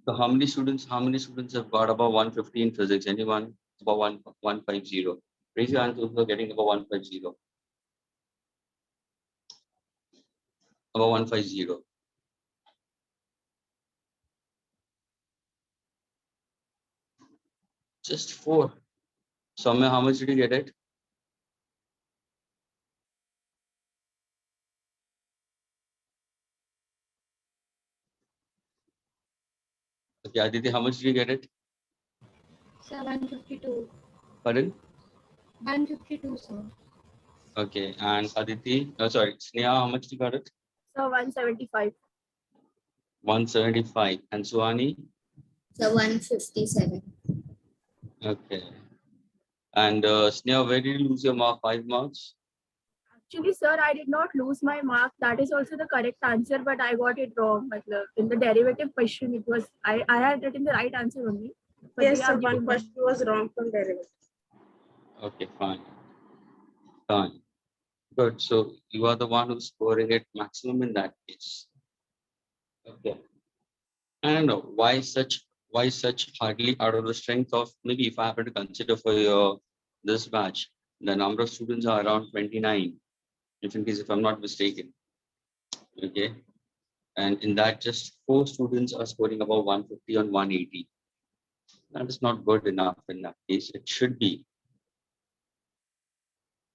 So how many students have got above 150 in physics? Anyone above 150? Raise your hand if you're getting above 150. Above 150. Just 4. Soumya, how much did you get it? Okay, Aditi, how much did you get it? Sir, 152. Pardon? 152, sir. Okay, and Aditi, sorry, Sneha, how much did you got it? Sir, 175. 175. And Suhani? So 157. Okay. And Sneha, where did you lose your mark? 5 marks? Actually, sir, I did not lose my mark. That is also the correct answer, but I got it wrong. In the derivative question, it was I had written the right answer only. But Yes, they sir, are one giving question was wrong from derivative. Okay, fine. Fine. Good. So you are the one who's scoring it maximum in that case. Okay. I don't know why such hardly out of the strength of, maybe if I happen to consider for your this batch, the number of students are around 29, if in case if I'm not mistaken. Okay. And in that just 4 students are scoring above 150 on 180. That is not good enough in that case. It should be.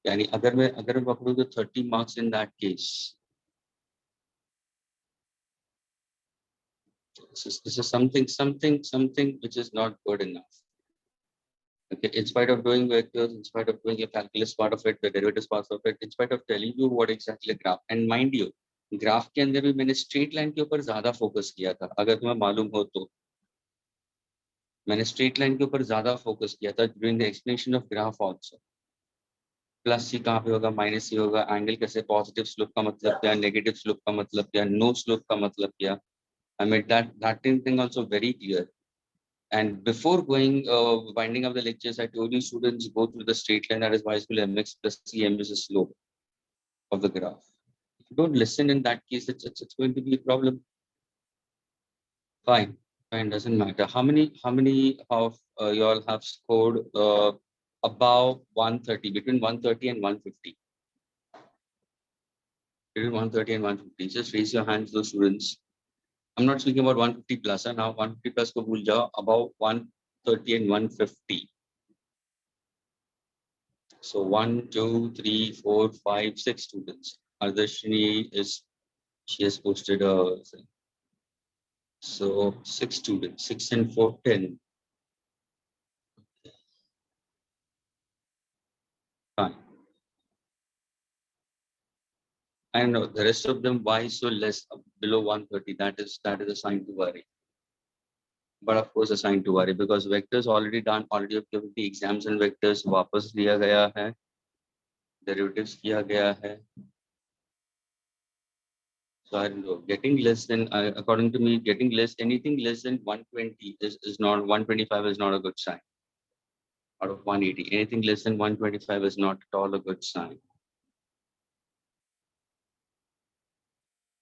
यानी अगर मैं पकड़ूं तो 30 marks in that case. This is something which is not good enough. Okay, in spite of doing vectors, in spite of doing the calculus part of it, the derivatives part of it, in spite of telling you what exactly a graph, and mind you, graph के अंदर भी मैंने straight line के ऊपर ज्यादा focus किया था, अगर तुम्हें मालूम हो तो मैंने स्ट्रेट लाइन के ऊपर ज्यादा फोकस किया था during the explanation of graph also. Plus C कहाँ पे होगा, माइनस सी होगा, एंगल कैसे, पॉजिटिव स्लोप का मतलब क्या, नेगेटिव स्लोप का मतलब क्या, नो स्लोप का मतलब क्या. I made that thing also very clear. And before going winding up the lectures, I told you students go through the straight line, that is y equal mx plus cm is the slope of the graph. If you don't listen in that case, it's going to be a problem. Fine, doesn't matter. How many of you all have scored above 130, between 130 and 150? Between 130 and 150, just raise your hands, those students. I'm not speaking about 150 plus. Now 150 plus ko bhul jao, above 130 and 150. So 1, 2, 3, 4, 5, 6 students. Ardashini she has posted a thing. So 6 students, 6 and 4, 10. Fine. I know the rest of them, why so less, below 130? That is a sign to worry. But of course a sign to worry, because vectors already done, already have given the exams and vectors वापस लिया गया है, derivatives किया गया है. So I don't know, getting less than, according to me, getting less, anything less than 120 is not, 125 is not a good sign. Out of 180, anything less than 125 is not at all a good sign.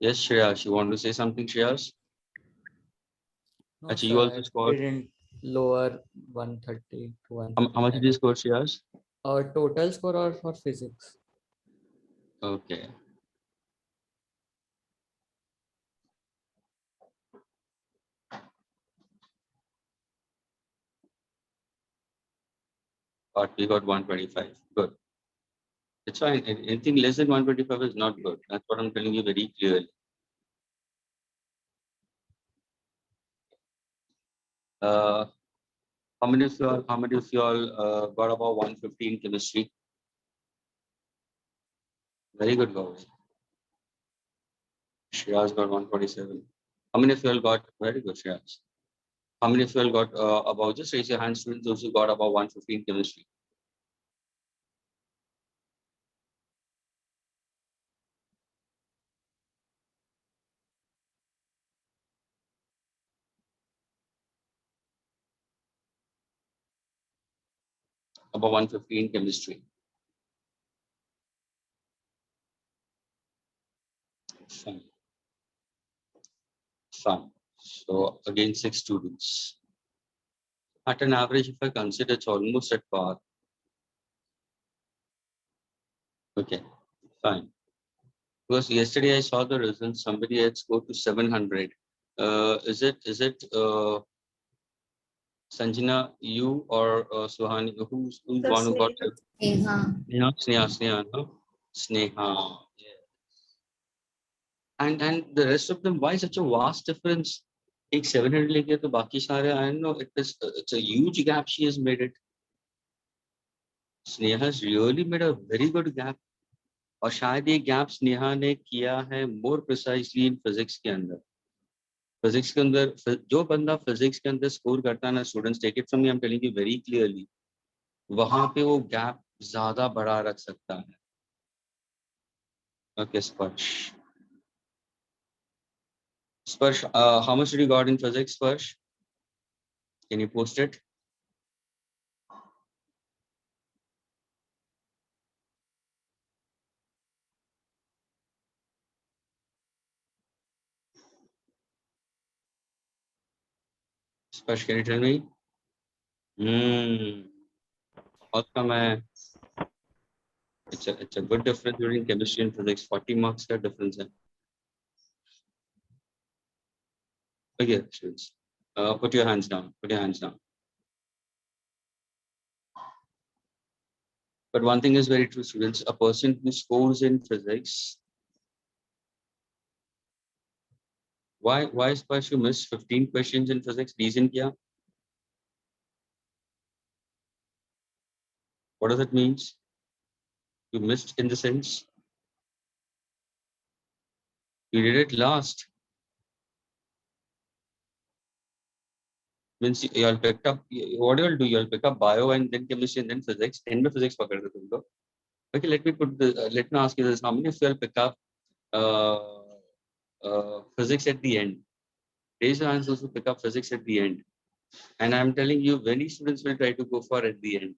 Yes, Shreyas, you want to say something, Shreyas? No, Actually, sir, you also I scored. didn't lower 130 to 1. How much did you score, Shreyas? Total score or for physics? Okay. But we got 125. Good. It's fine. Anything less than 125 is not good. That's what I'm telling you very clearly. How many of you all got about 150 in chemistry? Very good, guys. Shreyas got 147. How many of you all got, very good, Shreyas. How many of you all got about, just raise your hands, students, those who got about 150 in chemistry. About 150 in chemistry. Fine. Fine. So again, 6 students. At an average, if I consider it's almost at par. Okay, fine. Because yesterday I saw the results, somebody had scored to 700. Is it Sanjana, you or Suhani, who's The one who got Sneha. it? Neha. Sneha, no? Sneha. Yeah. And the rest of them, why such a vast difference? एक 700 लेके तो बाकी सारे, I don't know, it's a huge gap she has made it. Sneha has really made a very good gap. और शायद ये gap Sneha ने किया है मोर प्रिसाइसली इन फिजिक्स के अंदर. फिजिक्स के अंदर जो बंदा फिजिक्स के अंदर स्कोर करता है ना, students take it from me, I am telling you very clearly, वहां पे वो गैप ज्यादा बड़ा रख सकता है. Okay Sparsh. Sparsh, how much did you got in physics Sparsh? Can you post it? Sparsh, can you tell me? बहुत कम है. It's a good difference between chemistry and physics. 40 marks का difference है. Okay, students, put your hands down. Put your hands down. But one thing is very true, students. A person who scores in physics, why Sparsh you missed 15 questions in physics? Reason kya? What does it means? You missed in the sense you did it last. Means you all picked up. What you all do? You all pick up bio and then chemistry and then physics. End में physics पकड़ दो तुम लोग. Okay, let me ask you this. How many of you all pick up physics at the end? Raise your hands those who pick up physics at the end. And I'm telling you, many students will try to go for at the end.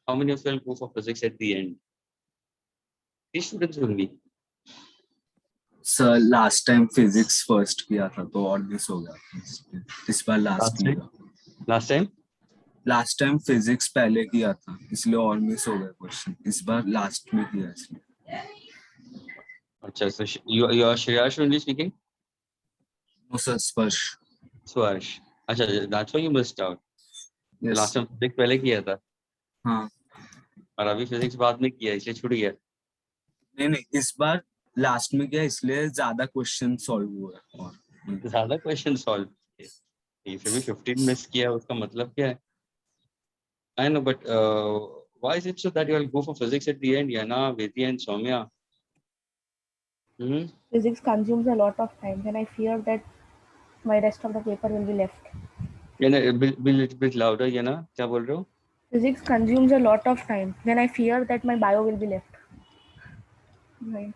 How many of you will go for physics at the end? These students only. Sir last time physics first किया था तो और miss हो गया. इस बार last में last time physics पहले किया था इसलिए और मिस हो गया क्वेश्चन. इस बार लास्ट में किया इसलिए. अच्छा, so you are Shreyash only speaking? No sir Sparsh. Swarsh. अच्छा, that's why you missed out. Yes. Last time physics पहले किया था हाँ. और अभी फिजिक्स बाद में किया, इसलिए छूट गया. नहीं इस बार लास्ट में किया इसलिए ज्यादा क्वेश्चन सॉल्व हुआ है. और ज्यादा क्वेश्चन सॉल्व किए. ये फिर भी 15 मिस किया, उसका मतलब क्या है? I know, but why is it so that you will go for physics at the end, Yana, Vedi and Soumya? Physics consumes a lot of time, then I fear that my rest of the paper will be left. Yana, be little bit louder, Yana. क्या बोल रहे हो? Physics consumes a lot of time, then I fear that my bio will be left. Right.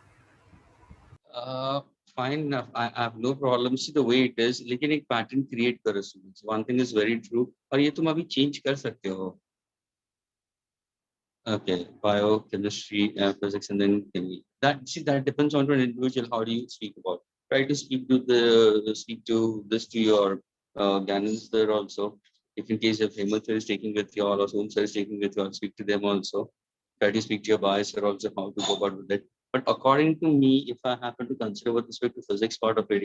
Fine enough. I have no problem. See the way it is. लेकिन एक pattern create करो students. One thing is very true. और ये तुम अभी change कर सकते हो. Okay, bio, chemistry, physics, and then chemistry. That depends on an individual. How do you speak about? Try to speak to this to your Ganans there also. If in case if Hemant sir is taking with you or Som sir is taking with you, speak to them also. Try to speak to your bias sir also how to go about with it. But according to me, if I happen to consider with respect to physics part of it,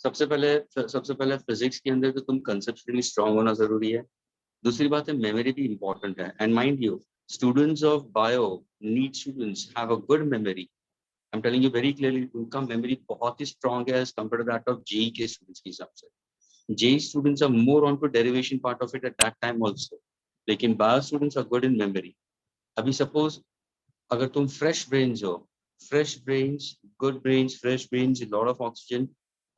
सबसे पहले physics के अंदर तो तुम conceptually strong होना जरूरी है. दूसरी बात है memory भी important है. And mind you, students of bio need students have a good memory. I'm telling you very clearly, उनका memory बहुत ही strong है as compared to that of JEE के students के हिसाब से. JEE students are more onto derivation part of it at that time also. लेकिन bio students are good in memory. अभी suppose अगर तुम fresh brains हो, fresh brains, good brains, fresh brains, a lot of oxygen,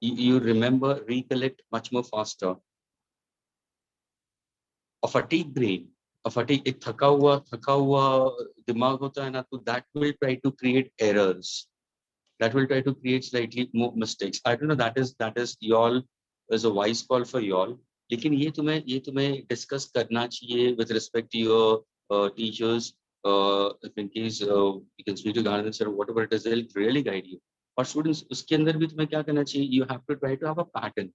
you remember, recollect much more faster. A fatigue brain, एक थका हुआ दिमाग होता है ना, तो that will try to create errors. That will try to create slightly more mistakes. I don't know, that is y'all is a wise call for y'all. लेकिन ये तुम्हें discuss करना चाहिए with respect to your teachers. If in case you can speak to Gandhi sir, whatever it is, they'll really guide you. और students उसके अंदर भी तुम्हें क्या करना चाहिए, you have to try to have a pattern.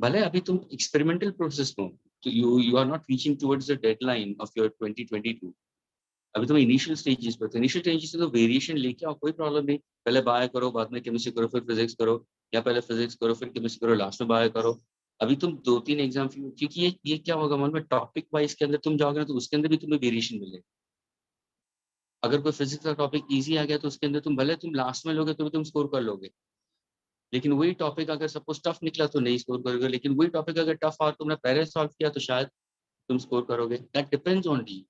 भले अभी तुम एक्सपेरिमेंटल प्रोसेस में हो, तो you are not reaching towards the deadline of your 2022, अभी तुम इनिशियल स्टेजेस पर, तो इनिशियल स्टेजेस से तो वेरिएशन लेके आओ, कोई प्रॉब्लम नहीं। पहले बायो करो, बाद में केमिस्ट्री करो, फिर फिजिक्स करो, या पहले फिजिक्स करो फिर केमिस्ट्री करो, लास्ट में बायो करो। अभी तुम 2-3 एग्जाम, क्योंकि ये क्या होगा मन में, टॉपिक वाइज के अंदर तुम जाओगे ना, तो उसके अंदर भी तुम्हें वेरिएशन मिलेगा। अगर कोई फिजिक्स का टॉपिक इजी आ गया तो उसके अंदर तुम भले तुम लास्ट में लोगे तो भी तुम स्कोर कर लोगे, लेकिन वही टॉपिक अगर सपोज टफ निकला तो नहीं स्कोर करोगे, लेकिन वही टॉपिक अगर टफ और तुमने पहले सॉल्व किया तो शायद तुम स्कोर करोगे। That depends on you.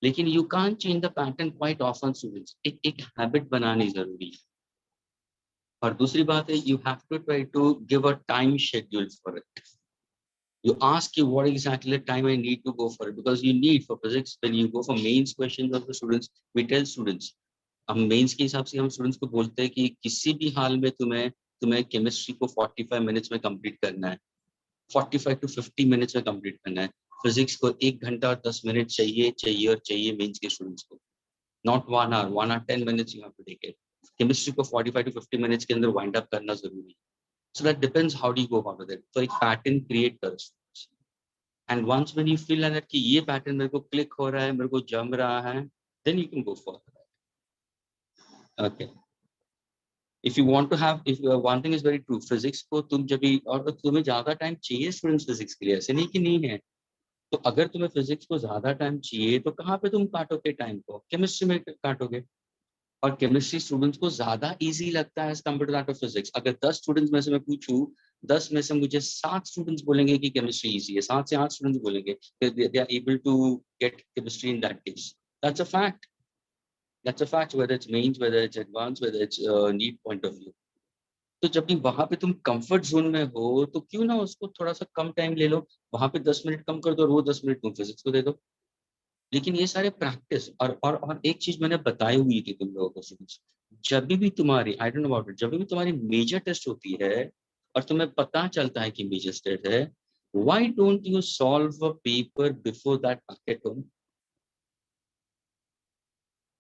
लेकिन you can't change the pattern quite often students, एक हैबिट बनानी जरूरी है। और दूसरी बात है, you have to try to give a time schedule for it. You ask you what exactly the time I need to go for it, because you need for physics, when you go for mains questions of the students, we tell students, हम mains के हिसाब से हम students को बोलते हैं कि किसी भी हाल में तुम्हें केमिस्ट्री को 45 मिनट्स में कंप्लीट करना है, 45 to 50 मिनट्स में कंप्लीट करना है। फिजिक्स को 1 घंटा और 10 मिनट चाहिए मेंस के स्टूडेंट्स को, not 1 hour, 1 hour 10 minutes you have to take it। Chemistry को 45 to 50 मिनट्स के अंदर वाइंड अप करना जरूरी है। So that depends how do you go about it। तो एक पैटर्न क्रिएट करो, and once when you feel like कि ये पैटर्न मेरे को क्लिक हो रहा है, मेरे को जम रहा है, then you can go for it। Okay, if you want to have, if one thing is very true, physics को तुम जब भी, और तुम्हें ज्यादा टाइम चाहिए स्टूडेंट्स फिजिक्स के लिए, ऐसे नहीं कि नहीं है, तो अगर तुम्हें फिजिक्स को ज्यादा टाइम चाहिए तो कहाँ पे तुम काटोगे टाइम को, केमिस्ट्री में काटोगे। और केमिस्ट्री स्टूडेंट्स को ज्यादा इजी लगता है as compare to that of physics. अगर 10 स्टूडेंट्स में से मैं पूछूं, 10 में से मुझे 7 स्टूडेंट्स बोलेंगे कि केमिस्ट्री इजी है, 7 से 8 स्टूडेंट्स बोलेंगे they are able to get chemistry in that case। That's a fact। That's a fact, whether it's mains, whether it's advanced, whether it's need point of view। तो जब भी वहां पे तुम कंफर्ट जोन में हो, तो क्यों ना उसको थोड़ा सा कम टाइम ले लो, वहां पे 10 मिनट कम कर दो और वो 10 मिनट तुम फिजिक्स को दे दो। लेकिन ये सारे प्रैक्टिस, और एक चीज मैंने बताई हुई थी तुम लोगों को स्टूडेंट्स, जब भी तुम्हारी, I don't know about it, जब भी तुम्हारी मेजर टेस्ट होती है और तुम्हें पता चलता है कि मेजर टेस्ट है, why don't you solve a paper before that packet home?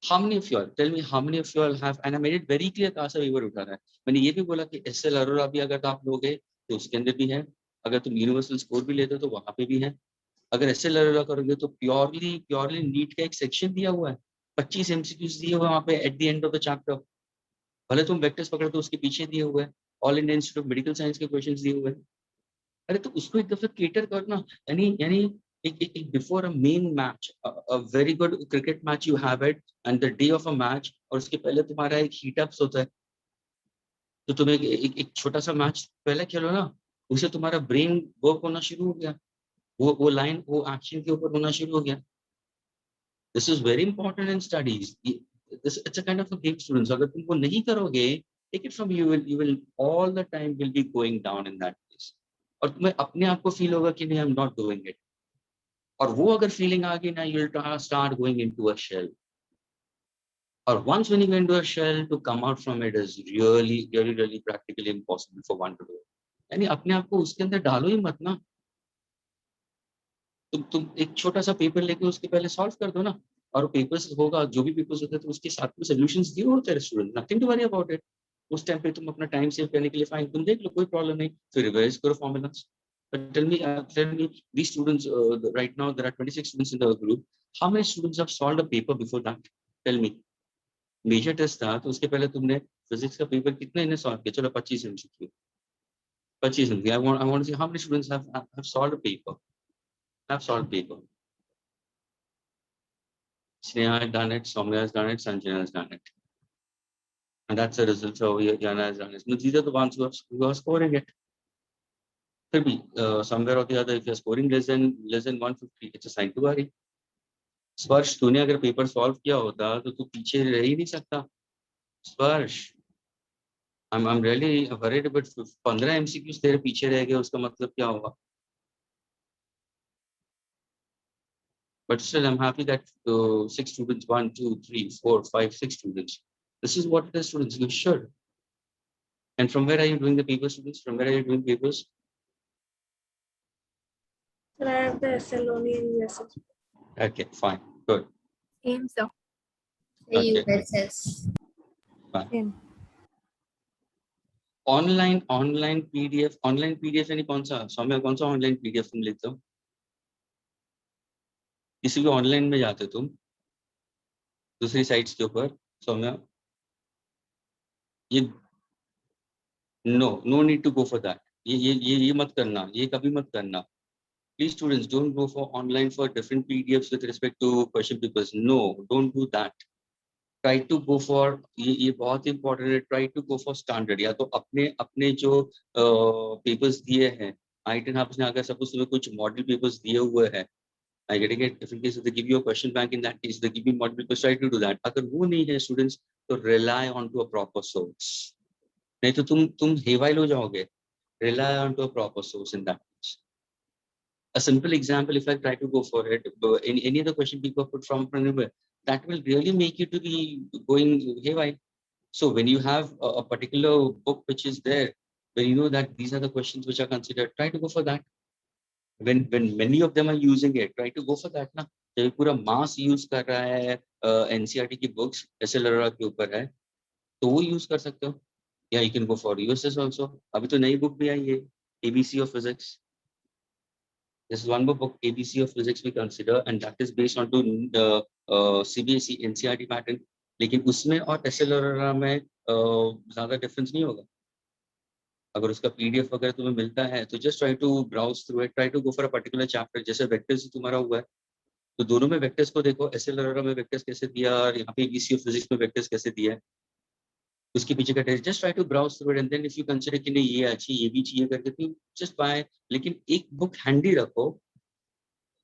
How many of you all, tell me how many of you all have, and I made it very clear कहाँ से paper उठा रहा है। मैंने ये भी बोला कि एसएल अरोरा भी अगर आप लोगे तो उसके अंदर भी है, अगर तुम यूनिवर्सल स्कोर भी लेते हो तो वहां पे भी है। अगर एसएल अरोरा करोगे तो प्योरली नीट का एक सेक्शन दिया हुआ है, 25 एमसीक्यूज दिए हुए हैं वहाँ पे eight the end of the chapter. भले तुम वेक्टर्स पकड़ो तो उसके पीछे दिए हुए हैं, all India institute of medical science के क्वेश्चंस दिए हुए हैं। अरे तो उसको एक दफा केटर करना, यानी एक before a main match, a very good cricket match you have it, and the day of a match, और उसके पहले तुम्हारा एक हीट अप्स होता है, तो तुम्हें एक छोटा सा मैच पहले खेलो ना, उससे तुम्हारा ब्रेन वर्क होना शुरू हो गया, वो लाइन वो एक्शन के ऊपर होना शुरू हो गया। This is very important in studies. This it's a kind of a game students, अगर तुम वो नहीं करोगे, take it from you will all the time will be going down in that place, और तुम्हें अपने आप को फील होगा कि नहीं, I am not doing it. और वो अगर फीलिंग आ गई ना, you will start going into a shell, और once when you go into a shell, to come out from it is really practically impossible for one to do। यानी अपने आप को उसके अंदर डालो ही मत ना, तुम एक छोटा सा पेपर लेके उसके पहले सॉल्व कर दो ना, और पेपर्स होगा, जो भी पेपर्स होते हैं तो उसके साथ में सॉल्यूशंस दिए होते हैं student, nothing to worry about it. उस टाइम पे तुम अपना टाइम सेव करने के लिए फाइन, तुम देख लो, कोई प्रॉब्लम नहीं, फिर रिवाइज करो formulas. But tell me, these students, right now there are 26 students in the group. How many students have solved a paper before that? Tell me. Major test था तो उसके पहले तुमने फिजिक्स का पेपर कितने ने सॉल्व किया? चलो 25 MCQ, 25 MCQ. I want to see how many students have solved a paper, have solved paper. Sneha has done it, Soumya has done it, Sanjana has done it, and that's the result. So Jana has done it. No, these are the ones who are scoring it. फिर भी somewhere or the other, if you are scoring less than 150, it's a sign to worry। स्पर्श, तूने अगर paper solve किया होता तो तू पीछे रह ही नहीं सकता। स्पर्श, I'm really worried about 15 MCQs तेरे पीछे रह गए, उसका मतलब क्या होगा? But still, I'm happy that 6 students, 1, 2, 3, 4, 5, 6 students. This is what the students, you should. And from where are you doing the papers, students? From where are you doing papers? Sir, I have the SL only in USS. Okay, fine, good. Same, sir. The Okay. USS. Same. Online PDF यानी कौन सा सौम्या, कौन सा online PDF तुम लेते हो? किसी भी ऑनलाइन में जाते हो तुम दूसरी साइट्स के ऊपर सौम्या? ये no need to go for that. ये मत करना, ये कभी मत करना। Please students don't go for online for different PDFs with respect to question papers. No, don't do that. Try to go for ये बहुत important है। Try to go for standard, या तो अपने अपने जो पेपर्स दिए हैं IIT हब्स ने, अगर सपोज तुम्हें कुछ मॉडल पेपर्स दिए हुए हैं, I getting it. If in case they give you a question bank, in that case they give you model papers, try to do that. अगर वो नहीं है students, तो rely on to a proper source. नहीं तो तुम हेवाइल हो जाओगे। Rely on to a proper source in that case. A simple example, if I try to go for it, in any other question people put from anywhere, that will really make you to be going haywire. So when you have a particular book which is there, when you know that these are the questions which are considered, try to go for that. When many of them are using it, try to go for that ना। जब पूरा मास use कर रहा है NCERT की books SLR के ऊपर है, तो वो यूज कर सकते हो। या you can go for USS also। अभी तो नई बुक भी आई है ABC of Physics। This is one more book, ABC of Physics we consider, and that is based on to the CBSE NCERT pattern. लेकिन उसमें और SLR में ज़्यादा डिफरेंस नहीं होगा। अगर उसका PDF वगैरह तुम्हें मिलता है तो just try to browse through it, try to go for a particular chapter। जैसे वेक्टर्स तुम्हारा हुआ है, तो दोनों में वेक्टर्स को देखो, SLR में वेक्टर्स कैसे दिया और यहाँ पे ABC of Physics में वेक्टर्स कैसे दिया है, उसके पीछे का test. Just try to browse through it and then if you consider कि नहीं ये अच्छी, ये भी चाहिए करके, तो जस्ट बाय। लेकिन एक बुक हैंडी रखो,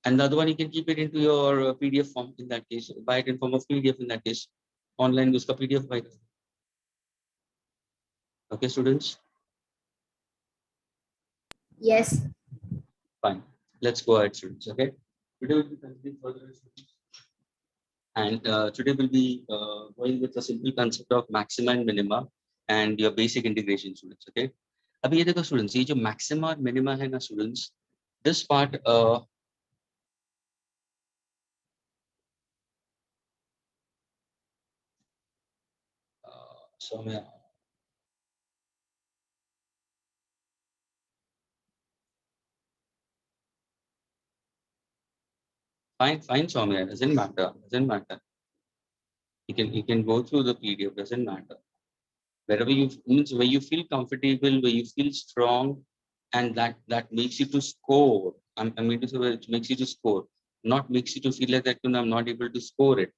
and the other one you can keep it into your PDF form in that case, buy it in form of PDF in that case, online उसका PDF buy करो। Okay students, Yes. fine, let's go ahead students। Okay, today we'll be continuing further students. And today we'll be going with a simple concept of maxima and minima and your basic integration students। Okay, अभी ये देखो students, ये जो maxima और minima है ना students, this part Soumya, fine Soumya, doesn't matter, you can go through the PDF, doesn't matter, wherever you means, where you feel comfortable, where you feel strong, and that makes you to score. I mean to say, it makes you to score, not makes you to feel like that, you know, I'm not able to score it.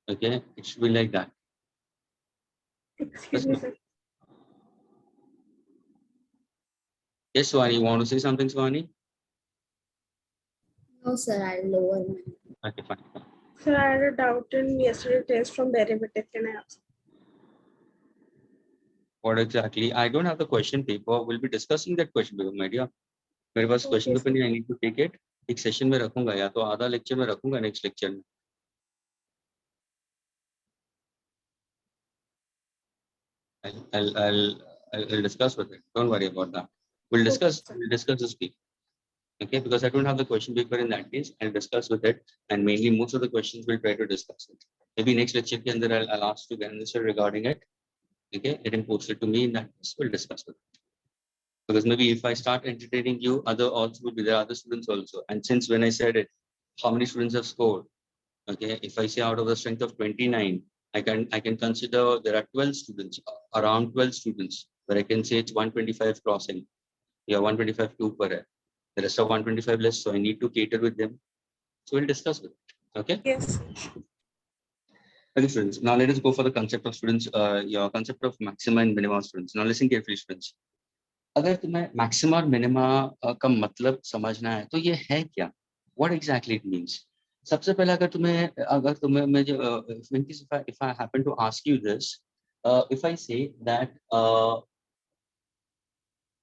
Okay, it should be like that. Excuse me, sir. Yes Swani, you want to say something Swani? No, sir, I'll lower my. Okay, fine. Sir, I had a doubt in yesterday test from derivative. Can I ask? What exactly? I don't have the question paper, we'll be discussing that question paper my dear। मेरे पास question Okay, paper sir. नहीं, I need to take it एक session में रखूंगा, या तो आधा lecture में रखूंगा नेक्स्ट लेक्चर में। I'll discuss with it, don't worry about that, we'll Okay, discuss sir. this week। Okay, because I don't have the question paper in that case, I'll discuss with it, and mainly most of the questions we'll try to discuss it। Maybe next lecture के अंदर I'll ask to get an answer regarding it। Okay, it can post it to me in that case, we'll discuss with it। Because maybe if I start entertaining you, other also will be there, other students also, and since when I said it, how many students have scored? Okay, if I say out of the strength of 29, I can consider there are 12 students, around 12 students, where I can say it's 125 crossing. Yeah, 125 two per year. The rest of 125 less, so I need to cater with them. So we'll discuss with it. Okay. Yes. Okay, students. Now let us go for the concept of students. Your concept of maxima and minima students. Now listen carefully, students. अगर तुम्हें maxima और minima का मतलब समझना है, तो ये है क्या? What exactly it means? सबसे पहले अगर तुम्हें मैं जो if I happen to ask you this, if I say that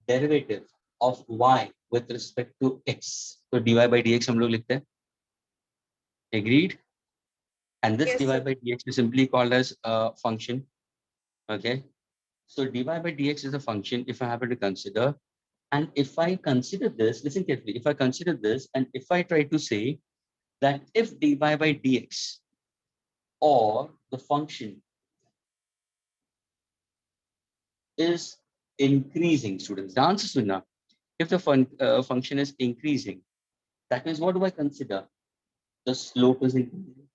derivative of y with respect to x, तो dy by dx हम लोग लिखते हैं, agreed? And this Yes, dy sir. by dx is simply called as a function. Okay, so dy by dx is a function if I happen to consider, and if I consider this, listen carefully, if I consider this and if I try to say that if dy by dx or the function is increasing, students. The answer is no. If the function is increasing, that means what do I consider? The slope is increasing.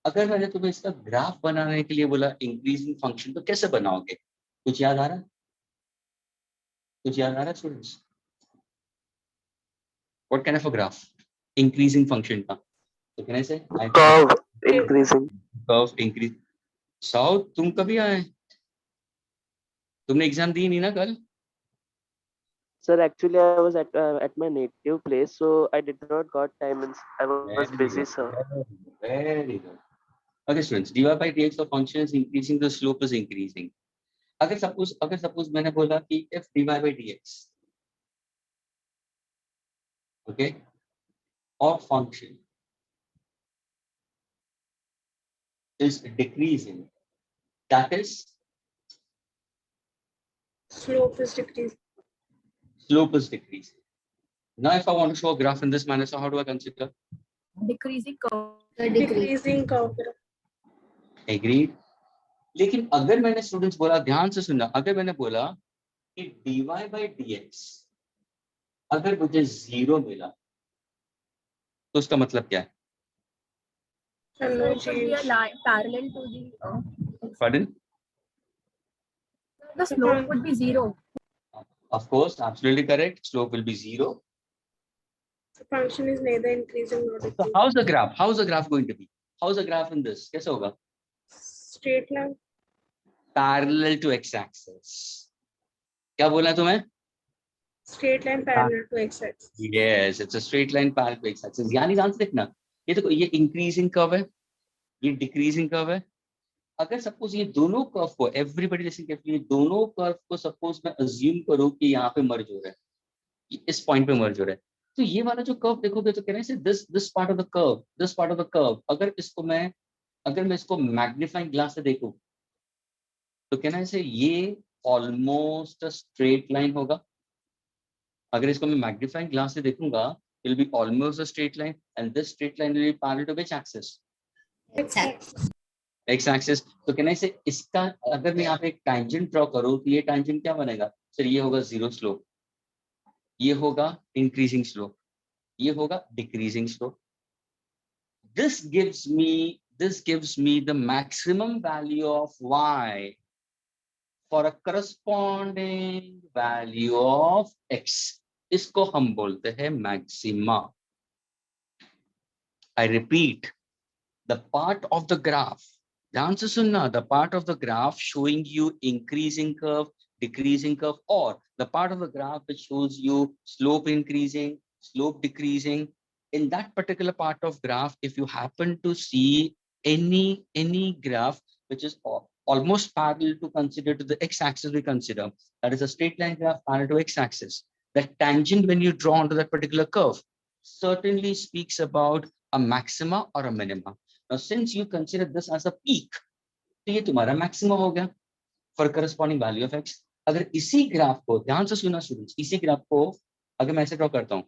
अगर मैंने तुम्हें इसका graph बनाने के लिए बोला increasing function, तो कैसे बनाओगे? कुछ याद आ रहा है? कुछ याद आ रहा है students? What kind of a graph? Increasing function का. So can I say? Curve increasing. Curve increase. South, तुम कभी आए? तुमने एग्जाम दी नहीं ना कल? Sir, actually, I was at my native place, so I did not got time. And I was busy, sir. Very good. Okay, students. dy by dx of function is increasing. The slope is increasing. अगर suppose मैंने बोला कि if dy by dx, okay, of function is decreasing, that is Slope is decreasing. slope is decreasing. Now, if I want to show a graph in this manner, so how do I consider? Decreasing curve. The decrease. Decreasing curve. Agreed. लेकिन अगर मैंने students बोला, ध्यान से सुनना, अगर मैंने बोला कि dy by dx अगर मुझे 0 मिला, तो उसका मतलब क्या है? And So no it should be a change. line parallel to the. Pardon? The slope would be 0. Of course, absolutely correct. Slope will be 0. The function is neither increasing nor So decreasing. how's the graph? How's the graph going to be? How's the graph in this? कैसे होगा? Straight line. Parallel to x-axis. क्या बोला तुम्हें? Straight line parallel to x-axis. Yes, it's a straight line parallel to x-axis. यानी ध्यान से देखना, ये देखो, ये increasing curve है, ये decreasing curve है. अगर सपोज ये दोनों कर्व को, एवरीबॉडी लिसन केयरफुली, दोनों कर्व को सपोज मैं अज्यूम करूं कि यहाँ पे मर्ज हो रहा है, इस पॉइंट पे मर्ज हो रहा है, तो ये वाला जो कर्व देखोगे तो कह रहे हैं this part of the curve, this part of the curve, अगर मैं इसको मैग्नीफाइंग ग्लास से देखूं तो कहना है ये ऑलमोस्ट स्ट्रेट लाइन होगा. अगर इसको मैं मैग्नीफाइंग ग्लास से देखूंगा, it will be almost a straight line, and this straight line will be parallel to which axis? X-axis. X axis. तो कहना है इसका अगर मैं यहाँ पे एक टैंजेंट ड्रॉ करूं तो ये टैंजेंट क्या बनेगा? सर ये होगा 0 स्लोप, ये होगा इंक्रीजिंग स्लोप, ये होगा decreasing slope. This gives me the maximum value of y for a corresponding value of x. इसको हम बोलते हैं maxima. I repeat, the part of the graph, ध्यान से सुनना, the part of the graph showing you increasing curve, decreasing curve, or the part of the graph which shows you slope increasing, slope decreasing. In that particular part of graph, if you happen to see any graph which is almost parallel to consider to the x-axis we consider, that is a straight line graph parallel to x-axis, that tangent when you draw onto that particular curve certainly speaks about a maxima or a minima. Now, since you consider this as a peak, तो ये तुम्हारा maximum हो गया for corresponding value of x. अगर इसी graph को, ध्यान से सुना स्टूडेंट्स, इसी ग्राफ को अगर मैं ऐसे ड्रॉ करता हूँ,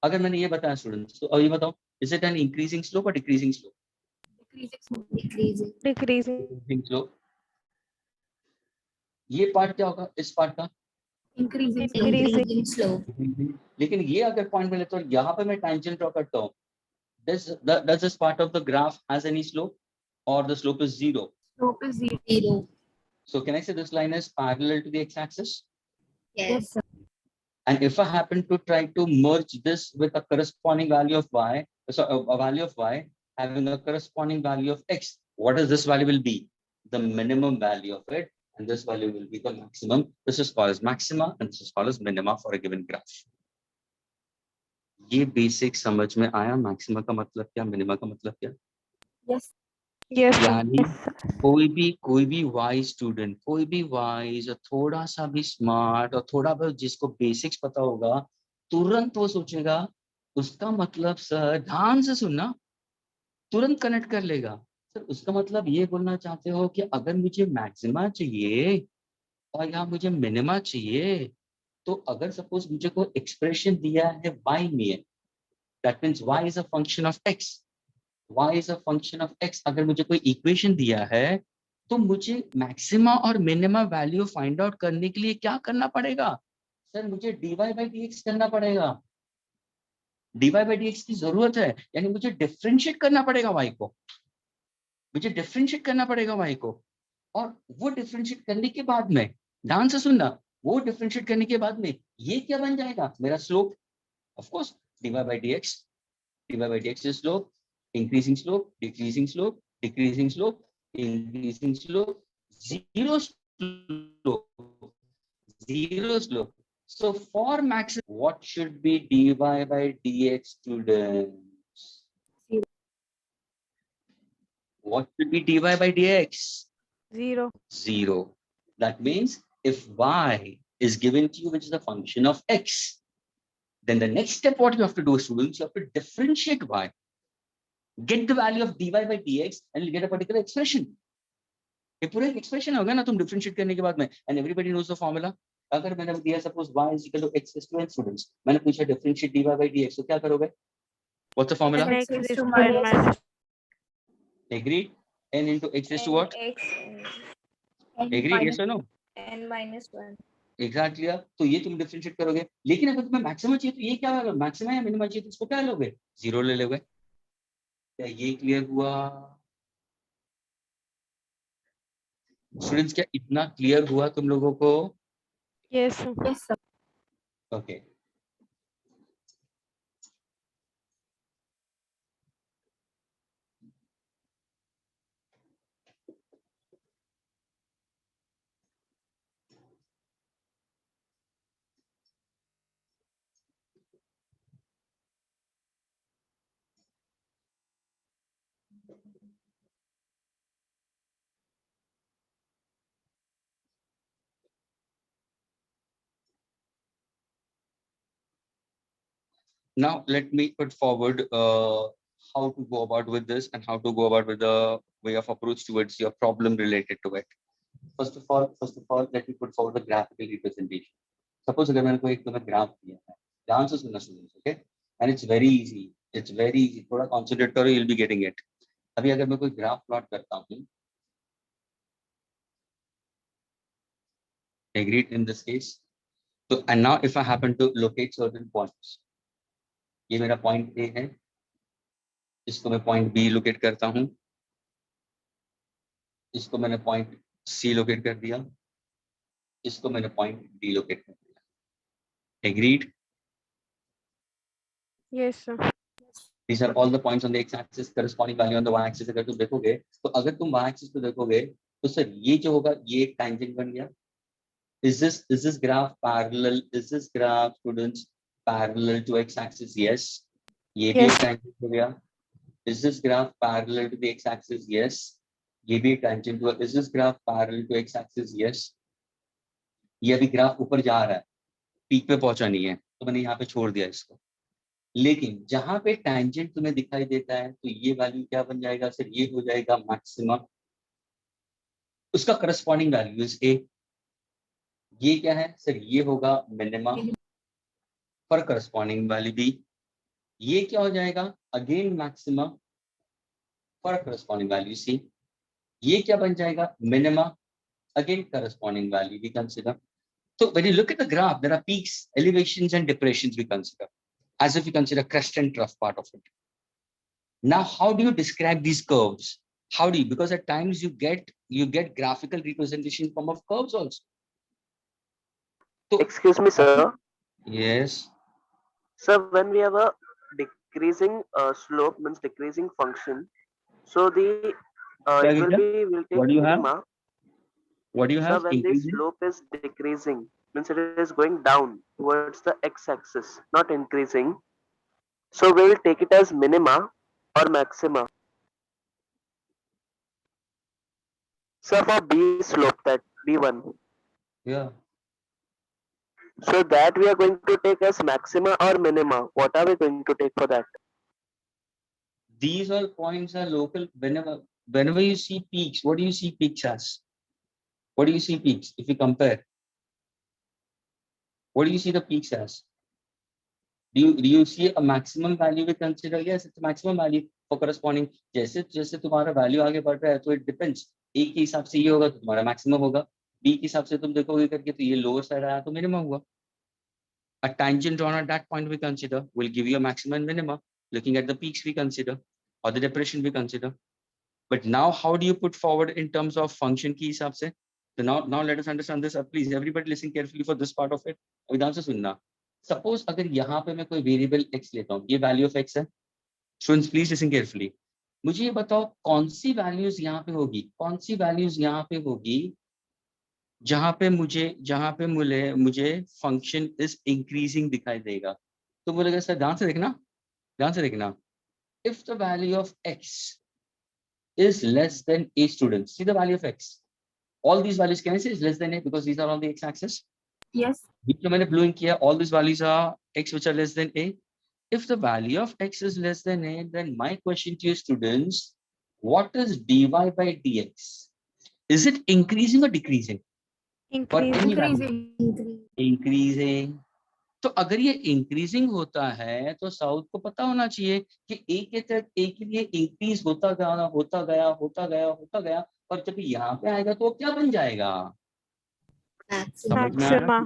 अगर मैंने ये बताया स्टूडेंट्स, तो अब ये बताओ, is it an increasing slope or decreasing slope? Decreasing. Decreasing slope. ये पार्ट क्या होगा इस पार्ट का? Increasing. Increasing slope. लेकिन ये अगर पॉइंट मिले तो यहाँ पे मैं tangent ड्रॉ करता हूँ, does this part of the graph has any slope or the slope is 0? Slope is 0. 0. So can I say this line is parallel to the x-axis? Yes. sir. And if I happen to try to merge this with a corresponding value of y, so a value of y having a corresponding value of x, what is this value will be? The minimum value of it, and this value will be the maximum. This is called as maxima, and this is called as minima for a given graph. ये basic समझ में आया? maxima का मतलब क्या, minima का मतलब क्या? Yes. Yes, sir. यानी कोई भी wise student, कोई भी wise और थोड़ा सा भी smart और थोड़ा बहुत जिसको basics पता होगा, तुरंत वो सोचेगा उसका मतलब सर, ध्यान से सुनना, तुरंत कनेक्ट कर लेगा. सर उसका मतलब ये बोलना चाहते हो कि अगर मुझे मैक्सिमा चाहिए और यहाँ मुझे मिनिमा चाहिए, तो अगर सपोज मुझे कोई एक्सप्रेशन दिया है y में, that means y is a function of x. Y is a function of x. अगर मुझे कोई इक्वेशन दिया है तो मुझे मैक्सिमा और मिनिमा वैल्यू फाइंड आउट करने के लिए क्या करना पड़ेगा? सर मुझे dy by dx करना पड़ेगा। dy by dx की जरूरत है, यानी मुझे डिफरेंशिएट करना पड़ेगा y को, मुझे डिफरेंशिएट करना पड़ेगा y को। और वो डिफरेंशिएट करने के बाद में, ध्यान से सुनना, वो डिफरेंशिएट करने के बाद में ये क्या बन जाएगा? मेरा slope. Of course dy by dx is slope, increasing slope, decreasing slope, decreasing slope, increasing slope, zero slope, zero slope. So for maximum, what should be dy by dx, students? Zero. What should be dy by dx? 0. 0. That means if y is given to you, which is a function of x, then the next step what you have to do, students, you have to differentiate y. Get the value of dy by dx and you'll get a particular expression. ये पूरा एक expression होगा ना तुम differentiate करने के बाद में, and everybody knows the formula. अगर मैंने दिया suppose y is equal to x is to n, students, मैंने पूछा differentiate dy by dx, तो क्या करोगे? What's the formula? X is to minus Agreed? N into x is to what? X n Agreed? minus Yes or no? n minus 1. Exactly. तो ये तुम differentiate करोगे, लेकिन अगर तुम्हें maximum चाहिए तो ये क्या होगा? Maximum या minimum चाहिए तो इसको क्या लोगे? 0 ले लोगे। क्या ये क्लियर हुआ? स्टूडेंट्स क्या इतना क्लियर हुआ तुम लोगों को? Yes. yes sir. Okay now let me put forward how to go about with this and how to go about with the way of approach towards your problem related to it. First of all, let me put forward the graphical representation. Suppose अगर मैंने कोई एक तुम्हें graph दिया है, ध्यान से सुनना students, okay? And it's very easy, थोड़ा कॉन्सेंट्रेट करो, you'll be getting it. अभी अगर मैं कोई ग्राफ प्लॉट करता हूँ, agreed in this case, so and now if I happen to locate certain points, ये मेरा पॉइंट ए है, इसको मैं पॉइंट बी लोकेट करता हूँ, इसको मैंने पॉइंट सी लोकेट कर दिया, इसको मैंने पॉइंट डी लोकेट कर दिया। Agreed? Yes, sir. These are all the points on the x-axis, corresponding value on the y-axis. अगर तुम देखोगे, तो अगर तुम y-axis पे देखोगे, तो सर ये जो होगा, ये एक tangent बन गया. Is this graph parallel? Is this graph, students, parallel to x-axis? Yes. ये भी एक tangent हो गया. Is this graph parallel to the x-axis? Yes. ये भी एक tangent हुआ. Is this graph parallel to x-axis? Yes. ये अभी ग्राफ ऊपर जा रहा है, पीक पे पहुंचा नहीं है, तो मैंने यहाँ पे छोड़ दिया इसको. लेकिन जहां पे टैंजेंट तुम्हें दिखाई देता है, तो ये वैल्यू क्या बन जाएगा सर? ये हो जाएगा मैक्सिमम, उसका करस्पॉन्डिंग वैल्यू इज ए. ये क्या है सर? ये होगा minima for corresponding value B. ये क्या हो जाएगा? Again maximum for corresponding value C. ये क्या बन जाएगा? Minima again corresponding value we consider. So when you look at the graph, there are peaks, elevations and depressions we consider, as if you consider crest and trough part of it. Now, how do you describe these curves? How do you? Because at times you get graphical representation form of curves also. So, Excuse me, sir. yes. Sir, when we have a decreasing slope, means decreasing function, so the it will be will take What do you have? minima. What do you Sir, have? when the Increasing? slope is decreasing, means it is going down towards the x-axis, not increasing. So we will take it as minima or maxima. Sir, for B slope, that B1. Yeah. So that we are going to take as maxima or minima. What are we going to take for that? These all points are local. Whenever you see peaks, what do you see peaks as? What do you see peaks if you compare? What do you see the peaks as? Do you see a maximum value we consider? Yes, it's a maximum value for corresponding. जैसे तुम्हारा value आगे बढ़ रहा है, तो it depends. ए के हिसाब से ये होगा तो तुम्हारा मैक्सिमम होगा, बी के हिसाब से तुम देखोगे करके तो ये लोअर साइड आया तो मिनिमम हुआ. A tangent drawn at that point we consider will give you a maximum and minimum. Looking at the peaks we consider or the depression we consider. But now how do you put forward in terms of function की हिसाब से? So now let us understand this. Please everybody listen carefully for this part of it. अभी ध्यान से सुनना. Suppose अगर यहाँ पे मैं कोई वेरिएबल x लेता हूँ, ये वैल्यू ऑफ x है. Students please listen carefully. मुझे ये बताओ कौन सी वैल्यूज यहाँ पे होगी, कौन सी वैल्यूज यहाँ पे होगी जहाँ पे मुझे फंक्शन इज इंक्रीजिंग दिखाई देगा. तो बोलेगा सर ध्यान से देखना, if the value of x is less than a, student, see the value of x, all these values can I say is less than a because these are on the x axis. Yes. जो मैंने blue ink किया, all these values are x which are less than a. If the value of x is less than a, then my question to you students, what is dy by dx? Is it increasing or decreasing? For any value? Increasing. Increasing. तो अगर ये increasing होता है तो south को पता होना चाहिए कि ए के लिए इंक्रीज होता गया और जब यहाँ पे आएगा तो वो क्या बन जाएगा? समझ में आ रहा है?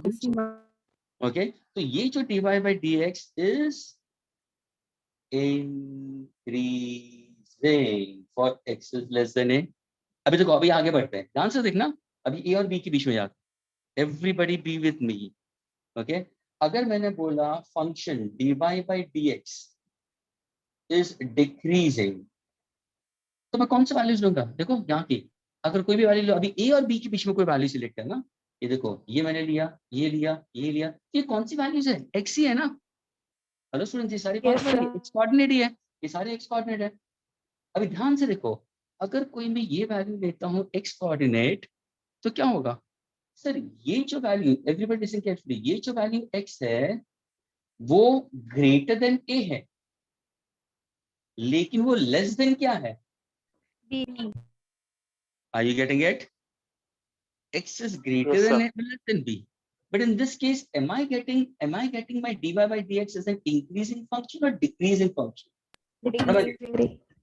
ओके, तो ये जो dy by dx is increasing for x is less than a. अभी देखो, अभी आगे बढ़ते हैं, ध्यान से देखना, अभी a और b के बीच में जाते, everybody be with me. Okay, अगर मैंने बोला function dy by dx is decreasing, तो मैं कौन सा वैल्यूज लूंगा? देखो यहाँ की अगर कोई भी वैल्यू लो, अभी a और b के बीच में कोई वैल्यू सिलेक्ट करना, ये देखो, ये मैंने लिया, ये लिया, ये कौन सी वैल्यूज है? x ही है ना. हेलो स्टूडेंट्स, ये सारी कौन सी वैल्यू? x कोऑर्डिनेट ही है, ये सारे x कोऑर्डिनेट है. अभी ध्यान से देखो, अगर कोई मैं ये वैल्यू लेता हूँ x कोऑर्डिनेट तो क्या होगा? सर ये जो वैल्यू, एवरीबॉडी लिसन केयरफुली, ये जो वैल्यू x है वो ग्रेटर देन a है, लेकिन वो लेस देन क्या है? B. Are you getting it? X is greater Yes, than sir. a or less than b. But in this case, am I getting my dy by dx as an increasing function or decreasing function?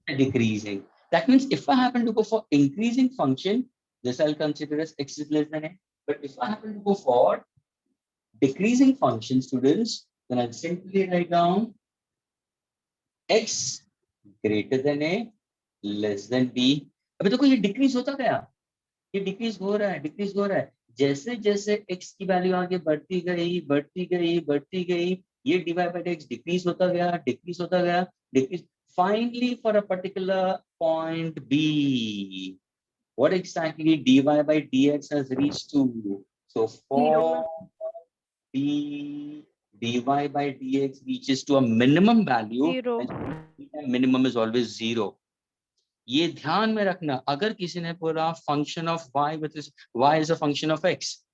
Decreasing. That means if I happen to go for increasing function, this I'll consider as x is less than a. But if I happen to go for decreasing function, students, then I'll simply write down x greater than a, less than b. अभी देखो ये decrease होता गया, ये decrease हो रहा है, जैसे जैसे x की वैल्यू आगे बढ़ती गई, ये dy by dx डिक्रीज होता गया, finally for a particular point b, what exactly dy by dx has reached to? So for b, dy by dx reaches to a minimum value. 0. And minimum is always 0. ये ध्यान में रखना. अगर किसी ने बोला function of y with this, y is a function of x,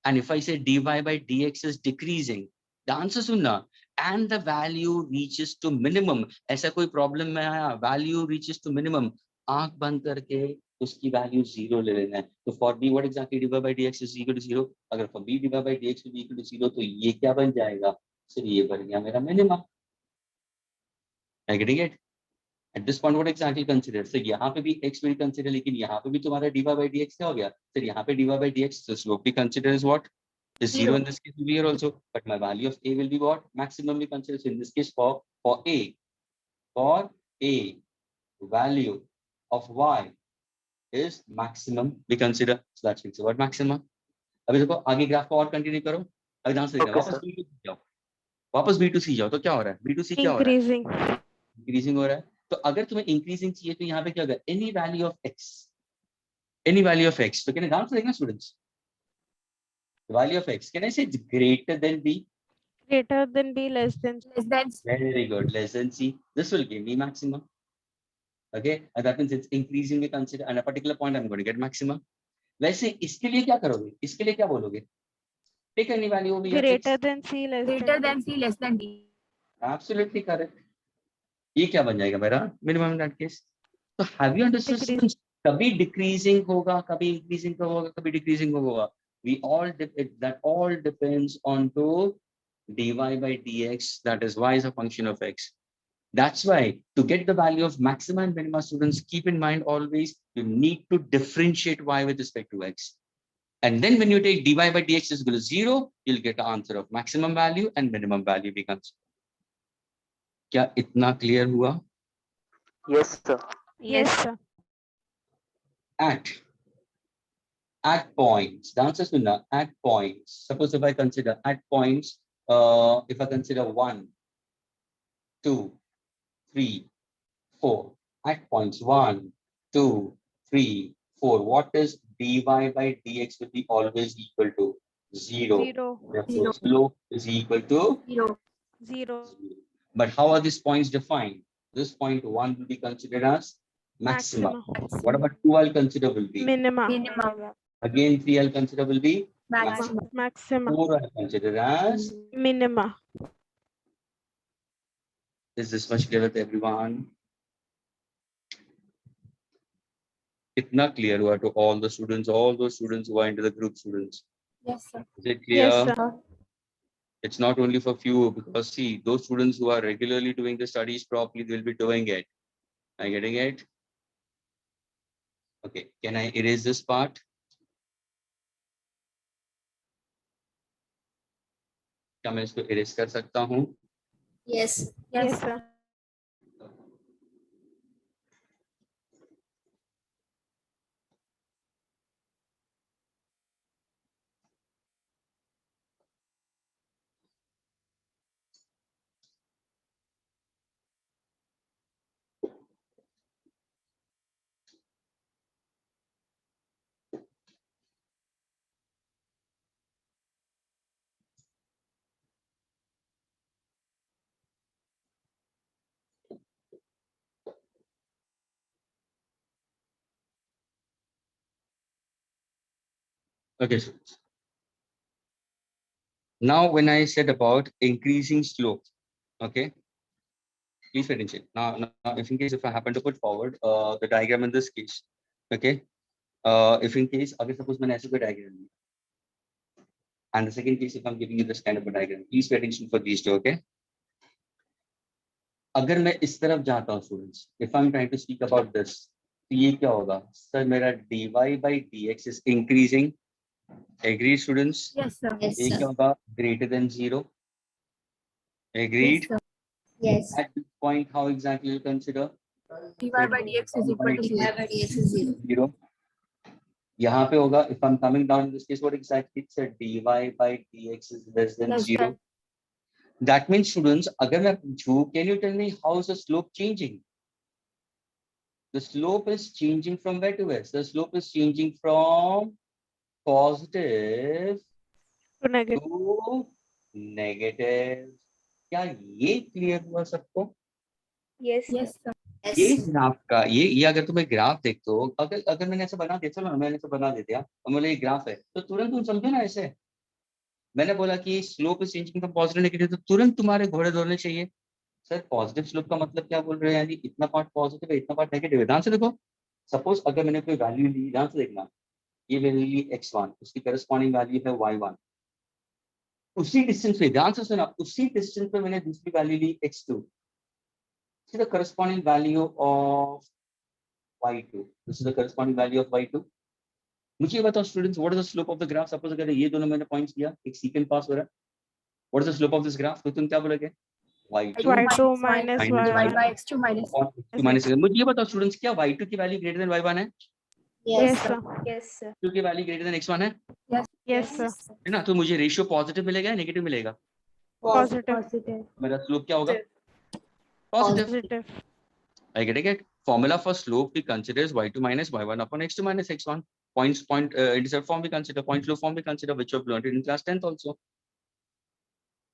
and if I say dy by dx is decreasing, ध्यान से सुनना, and the value reaches to minimum, ऐसा कोई प्रॉब्लम में आया, value reaches to minimum, आंख बंद करके उसकी वैल्यू 0 ले लेना है. तो for b what exactly dy by dx is equal to 0. अगर for b dy by dx is equal to 0 तो ये क्या बन जाएगा? सर ये बन गया मेरा minimum. Getting it? At this point what exactly consider? So यहाँ पे भी x will consider, लेकिन यहाँ पे भी तुम्हारा dy by dx क्या हो गया? सर यहाँ पे dy by dx so slope we consider is what? Is 0 in this case will be here also, but my value of a will be what? Maximum we consider. So in this case for a value of y is maximum we consider. So that's fixed about maximum. अभी देखो आगे graph को और continue करो. अभी ध्यान से देखना, वापस B2C जाओ तो क्या हो रहा है? B2C क्या हो रहा है? इंक्रीजिंग हो रहा है. तो अगर तुम्हें इंक्रीजिंग चाहिए तो यहाँ पे क्या होगा? Any value of x. तो कहने ध्यान से देखना students, value of x, can I say it's greater than b? Greater than b, less than c. Very good, less than c. This will give me maximum. Okay, and that means it's increasing we consider, and a particular point I'm going to get maximum. वैसे इसके लिए क्या करोगे? इसके लिए क्या बोलोगे? Pick any value over here. Greater than c, less than d. Absolutely correct. ये क्या बन जाएगा मेरा? Minimum in that case. So have you understood? Decreasing. कभी decreasing होगा, कभी increasing होगा, कभी decreasing होगा. That all depends on to dy by dx, that is y is a function of x. That's why to get the value of maxima and minima, students, keep in mind always you need to differentiate y with respect to x. And then when you take dy by dx is equal to 0, you'll get the answer of maximum value and minimum value becomes. क्या इतना clear हुआ? Yes, sir. Yes, sir. At points, the answer is at points. Suppose if I consider at points, if I consider 1, 2, 3, 4, at points 1, 2, 3, 4, what is dy by dx will be always equal to 0. 0. Therefore, slope is equal to 0. 0. 0. But how are these points defined? This point 1 will be considered as maximum. Maximum. What about 2 I'll consider will be? Minima. Minimum. Again 3 I'll consider will be Maximum. Maxima. 4 I'll consider as. Minima. Is this much clear with everyone? Itna clear हुआ to all the students, all those students who are into the group students. Yes, sir. Is it clear? Yes, sir. It's not only for few, because see, those students who are regularly doing the studies properly, they'll be doing it. Are you getting it? Okay, can I erase this part? क्या मैं इसको erase कर सकता हूँ? Yes. Yes, sir. Okay, so now when I said about increasing slope, okay, please pay attention. Now if in case if I happen to put forward the diagram in this case, okay, if in case अगर suppose मैंने ऐसे कोई diagram लिया, and the second case if I'm giving you this kind of a diagram, please pay attention for these two, okay. अगर मैं इस तरफ जाता हूँ students, if I'm trying to speak about this, तो ये क्या होगा? Sir, मेरा dy by dx is increasing. Agreed, students? Yes, sir. Yes, ये क्या sir. होगा? Greater than 0. Agreed? Yes, sir. Yes. At this point, how exactly you consider? dy by dx is equal to 0. Wherever dx is 0. 0. यहाँ पे होगा, if I'm coming down in this case, what exactly it said? Dy by dx is less than Less 0. than. That means, students, अगर मैं पूछूं, can you tell me how is the slope changing? The slope is changing from where to where? The slope is changing from positive To negative. to negative. क्या ये clear हुआ सबको? Yes. Yes, sir. Yes. ये graph का ये अगर तुम्हें graph देखते हो, अगर अगर मैंने ऐसे बना दिया, चलो ना मैंने ऐसे बना दिया और बोले ये ग्राफ है, तो तुरंत तुम समझो ना ऐसे। मैंने बोला कि slope is changing from positive negative, तो तुरंत तुम्हारे घोड़े दौड़ने चाहिए। सर पॉजिटिव स्लोप का मतलब क्या बोल रहे हैं? यानी इतना पार्ट पॉजिटिव है, इतना पार्ट नेगेटिव है। ध्यान से देखो, सपोज अगर मैंने कोई वैल्यू ली, ध्यान से देखना, ये वैल्यू ली x1, उसकी करस्पॉन्डिंग वैल्यू है y1। उसी डिस्टेंस पे, ध्यान से सुना, उसी डिस्टेंस पे मैंने दूसरी वैल्यू ली x2, this is the corresponding value of y2. This is the corresponding value of y2. मुझे ये बताओ students, what is the slope of the graph? Suppose अगर ये दोनों मैंने पॉइंट्स लिया, एक सीक्वेंस पास हो रहा है, what is the slope of this graph? तो तुम क्या बोलोगे? y2 Y2 minus minus y1 y1. by x2 minus. x2 minus। मुझे ये बताओ स्टूडेंट्स, क्या y2 की वैल्यू ग्रेटर देन y1 है? Yes, Yes. sir. Yes, sir. y2 की वैल्यू ग्रेटर देन x1 है, Yes, sir. है ना? तो मुझे रेशियो पॉजिटिव मिलेगा या नेगेटिव मिलेगा? Positive. Positive. मेरा स्लोप क्या होगा? Positive. Positive. I get it? Formula for slope we consider is y2 minus y1 upon x2 minus x1. Point intercept form we consider, point slope form we consider, which you have learned in class 10th also.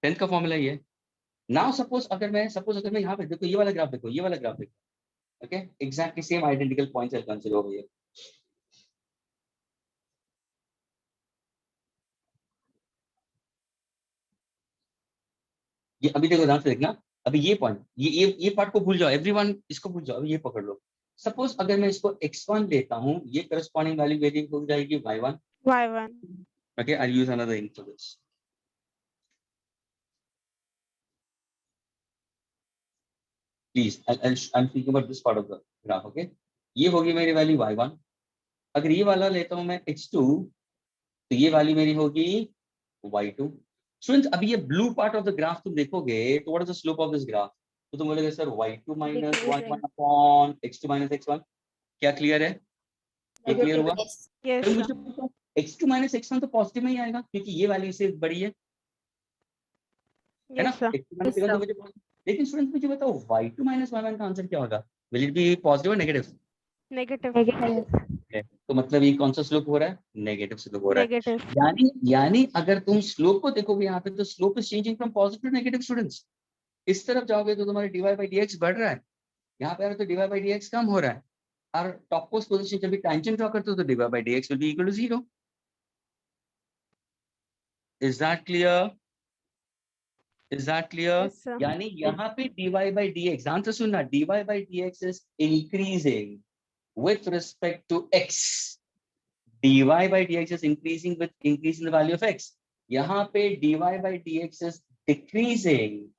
10th का formula ये। Now suppose अगर मैं यहाँ पे देखो, ये वाला graph देखो, ये वाला ग्राफ देखो, okay? Exactly same identical points I'll consider over here. ये अभी देखो, ध्यान से देखना, अभी ये पॉइंट, ये पार्ट को भूल जाओ, एवरीवन इसको भूल जाओ, अभी ये पकड़ लो। सपोज अगर मैं इसको x1 लेता हूँ, ये करस्पॉन्डिंग वैल्यू वेरी हो जाएगी y1। Y1. Okay, I'll use another ink for this. Please I'm thinking about this part of the graph, okay? ये होगी मेरी वैल्यू y1. अगर ये वाला लेता हूं मैं x2, तो ये वैल्यू मेरी होगी y2. स्टूडेंट्स अभी ये blue part of the graph तुम देखोगे तो what is the slope of this graph? तो तुम बोलोगे sir y2 minus y1 Decreasing. upon x2 minus x1. क्या क्लियर है? ये क्लियर हुआ? Yes. Yes, तो sir. मुझे बताओ, x2 minus x1 तो पॉजिटिव में ही आएगा क्योंकि ये वैल्यू इससे बड़ी है ना? Yes, sir. x2 minus Yes, x1 तो sir. मुझे लेकिन स्टूडेंट्स मुझे बताओ y2 minus y1 का आंसर क्या होगा? विल इट बी पॉजिटिव और नेगेटिव? Negative. तो मतलब ये कौन सा स्लोप हो रहा है? नेगेटिव स्लोप हो रहा है. Negative. यानी अगर तुम स्लोप को देखोगे यहाँ पे तो slope is changing from positive to negative. Students इस तरफ जाओगे तो तुम्हारे dy by dx बढ़ रहा है, यहाँ पे तो dy by dx कम हो रहा है. और टॉप पोस्ट पोजीशन जब भी टेंजेंट ड्रॉ करते हो तो dy by dx will be equal to 0. Is that clear? Is that clear? Yes, sir. यानी यहाँ पे dy by dx, ध्यान से सुनना, dy by dx is increasing with respect to x. dy by dx is increasing with increasing the value of x. यहाँ पे dy by dx is decreasing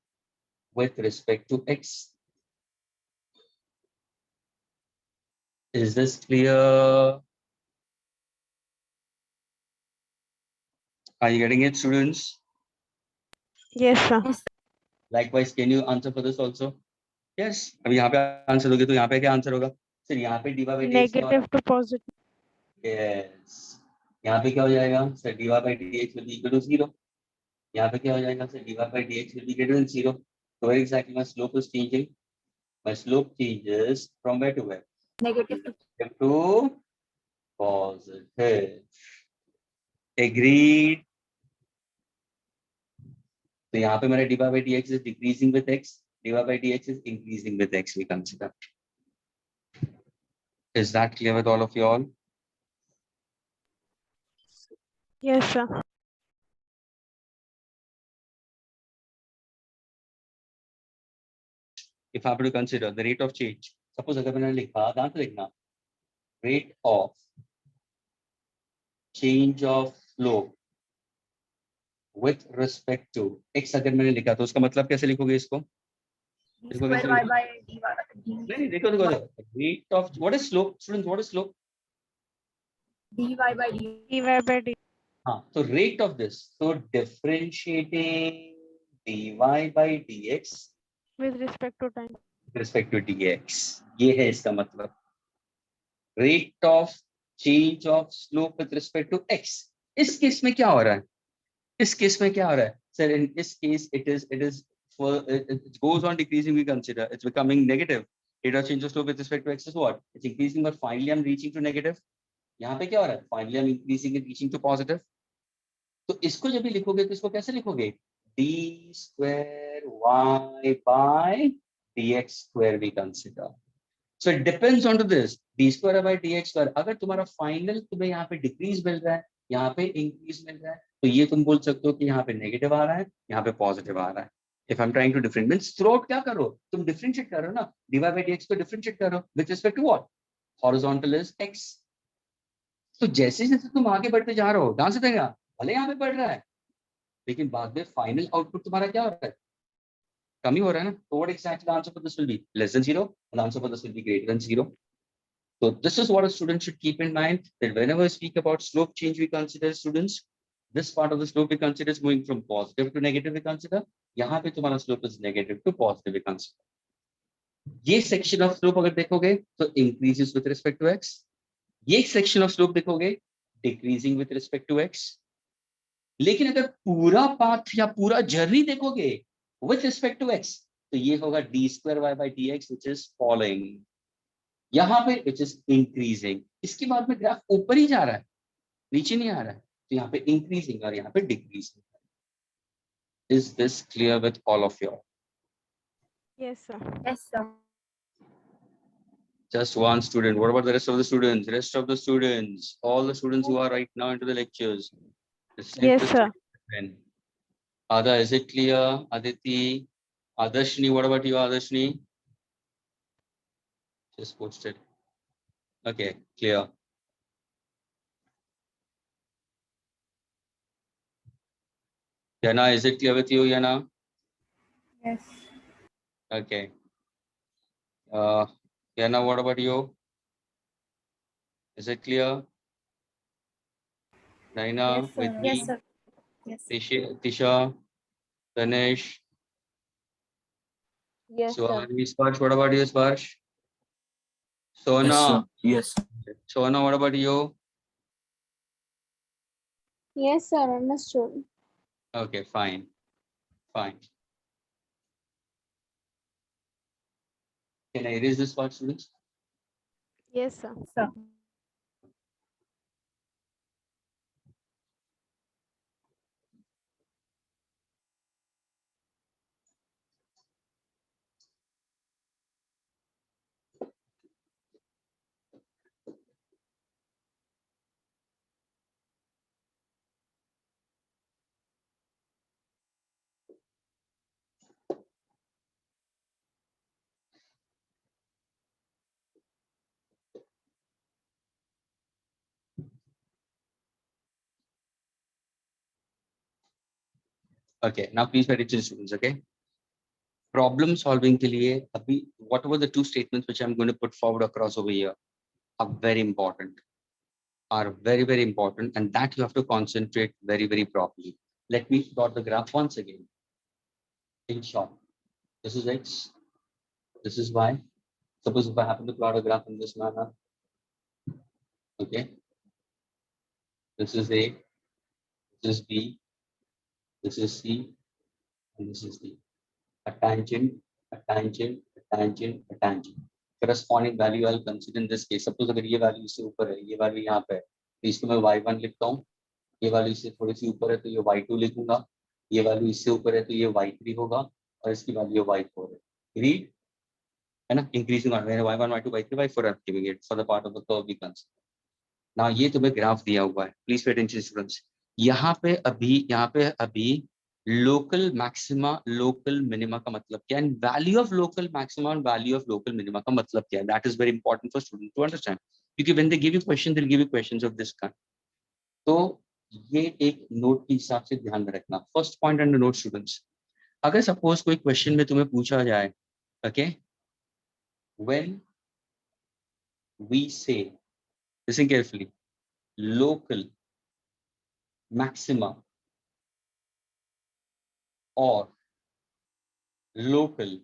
with respect to x. Is this clear? Are you getting it, students? Yes, sir. Likewise, can you answer for this also? Yes. अभी यहाँ पे answer दोगे तो यहाँ पे क्या आंसर होगा? सर यहाँ पे dy by dx क्या होगा? Negative to positive. Yes. यहाँ पे क्या हो जाएगा? Sir dy by dx will be equal to 0. यहाँ पे क्या हो जाएगा? Sir dy by dx will be greater than 0. So where exactly my slope is changing? My slope changes from where to where? Negative to Negative to positive. Agreed. तो यहाँ पे मेरा dy by dx is decreasing with x, dy by dx is increasing with x. We consider. Is that clear with all of you all? Yes, sir. If I have to consider the rate of change, suppose अगर मैंने लिखा, ध्यान से लिखना, rate of change of slope with respect to x अगर मैंने लिखा तो उसका मतलब कैसे लिखोगे इसको? d square y by d. नहीं देखो rate of what is slope, students? What is slope? dy by d. dy by d. हाँ, तो rate of this, so differentiating dy by dx With respect to time. with respect to dx, ये है इसका मतलब. Rate of change of slope with respect to x. इस case में क्या हो रहा है? इस केस में क्या हो रहा है? Sir, in this case, it goes on decreasing. We consider it's becoming negative. Rate of change of slope with respect to x is what? It's increasing, but finally I'm reaching to negative. यहाँ पे क्या हो रहा है? Finally I'm increasing and reaching to positive. तो इसको जब भी लिखोगे तो इसको कैसे लिखोगे? d square y by dx square we consider. So it depends on to this d square by dx square. अगर तुम्हारा फाइनल तुम्हें यहाँ पे डिक्रीज मिल रहा है, यहाँ पे इंक्रीज मिल रहा है, तो ये तुम बोल सकते हो कि यहाँ पे नेगेटिव आ रहा है, यहाँ पे पॉजिटिव आ रहा है. If I'm trying to differentiate, means throughout क्या करो? तुम differentiate करो ना, dy by dx को differentiate करो with respect to what? Horizontal is x. तो जैसे जैसे तुम आगे बढ़ते जा रहे हो, ध्यान से देखना, भले यहाँ पे बढ़ रहा है, लेकिन बाद में फाइनल आउटपुट तुम्हारा क्या हो रहा है? कमी हो रहा है ना. So what exactly the answer for this will be? Less than 0, and the answer for this will be greater than 0. So this is what a student should keep in mind, that whenever we speak about slope change, we consider, students, this part of the slope we consider is going from positive to negative. We consider यहाँ पे तुम्हारा slope is negative to positive. We consider ये section of slope अगर देखोगे तो increases with respect to x. ये section of slope देखोगे decreasing with respect to x. लेकिन अगर पूरा path या पूरा journey देखोगे with respect to x, तो ये होगा d square y by dx, which is falling. यहाँ पे which is increasing. इसके बाद में ग्राफ ऊपर ही जा रहा है, नीचे नहीं आ रहा है, तो यहाँ पे increasing और यहाँ पे decreasing. Is this clear with all of you? Yes, sir. Yes, sir. Just one student. What about the rest of the students? Rest of the students, all the students who are right now into the lectures. Yes, sir. Ada, is it clear? Aditi, Adarshni, what about you, Adarshni? Just posted. Okay, clear. Yana, is it clear with you, Yana? Yes. Okay. Yana, what about you? Is it clear? Naina, Yes, with sir. me? Yes, sir. Yes. Tisha, Ganesh, Yes, so sir. Sparsh, what about you, Sparsh? Yes, Sona, sir. Yes. Sona, what about you? Yes, sir. Understood. Okay, fine, fine. Can I erase this part, students? Yes, sir. Sir. Okay, now please pay attention, students. Okay, problem solving के लिए अभी whatever the two statements which I'm going to put forward across over here are very important, and that you have to concentrate very properly. Let me plot the graph once again. In short, this is x, this is y. Suppose if I happen to plot a graph in this manner, okay, this is A, this is B, this is C, and this is D. A tangent, a tangent, a tangent, a tangent. Corresponding value I'll consider in this case. Suppose अगर ये value इससे ऊपर है, ये value यहाँ पे है, तो इसको मैं y1 लिखता हूँ. ये value इससे थोड़ी सी ऊपर है, तो ये y2 लिखूंगा. ये value इससे ऊपर है, तो ये y3 होगा, और इसकी value y4 है. Read, है ना? Increasing order, y1, y2, y3, y4 I'm giving it for the part of the curve we consider. Now ये तुम्हें ग्राफ दिया हुआ है. Please pay attention, students. यहाँ पे अभी लोकल मैक्सिमा लोकल मिनिमा का मतलब क्या है, वैल्यू ऑफ लोकल मैक्सिमा और वैल्यू ऑफ लोकल मिनिमा का मतलब क्या है. That is very important for student to understand, क्योंकि when they give you question they will give you questions of this kind. तो ये एक नोट के हिसाब से ध्यान में रखना. First point under note students, अगर सपोज कोई क्वेश्चन में तुम्हें पूछा जाए, ओके, व्हेन वी से, लिसन केयरफुली, लोकल मैक्सिमा और लोकल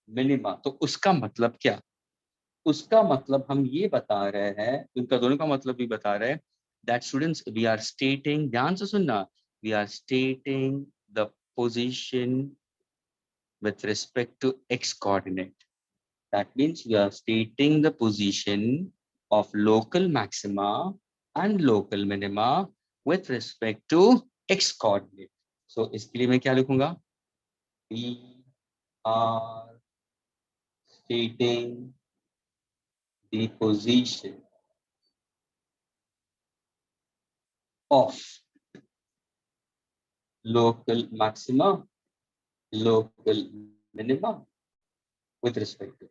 मिनिमा, तो उसका मतलब क्या. उसका मतलब हम ये बता रहे हैं, उनका दोनों का मतलब भी बता रहे हैं, that students we are stating, ध्यान से सुनना, we are stating the position with respect to x coordinate. That means we are stating the position of local maxima and local minima with respect to x coordinate. So इसके लिए मैं क्या लिखूंगा, we are stating the position of local maxima, local minima with respect to.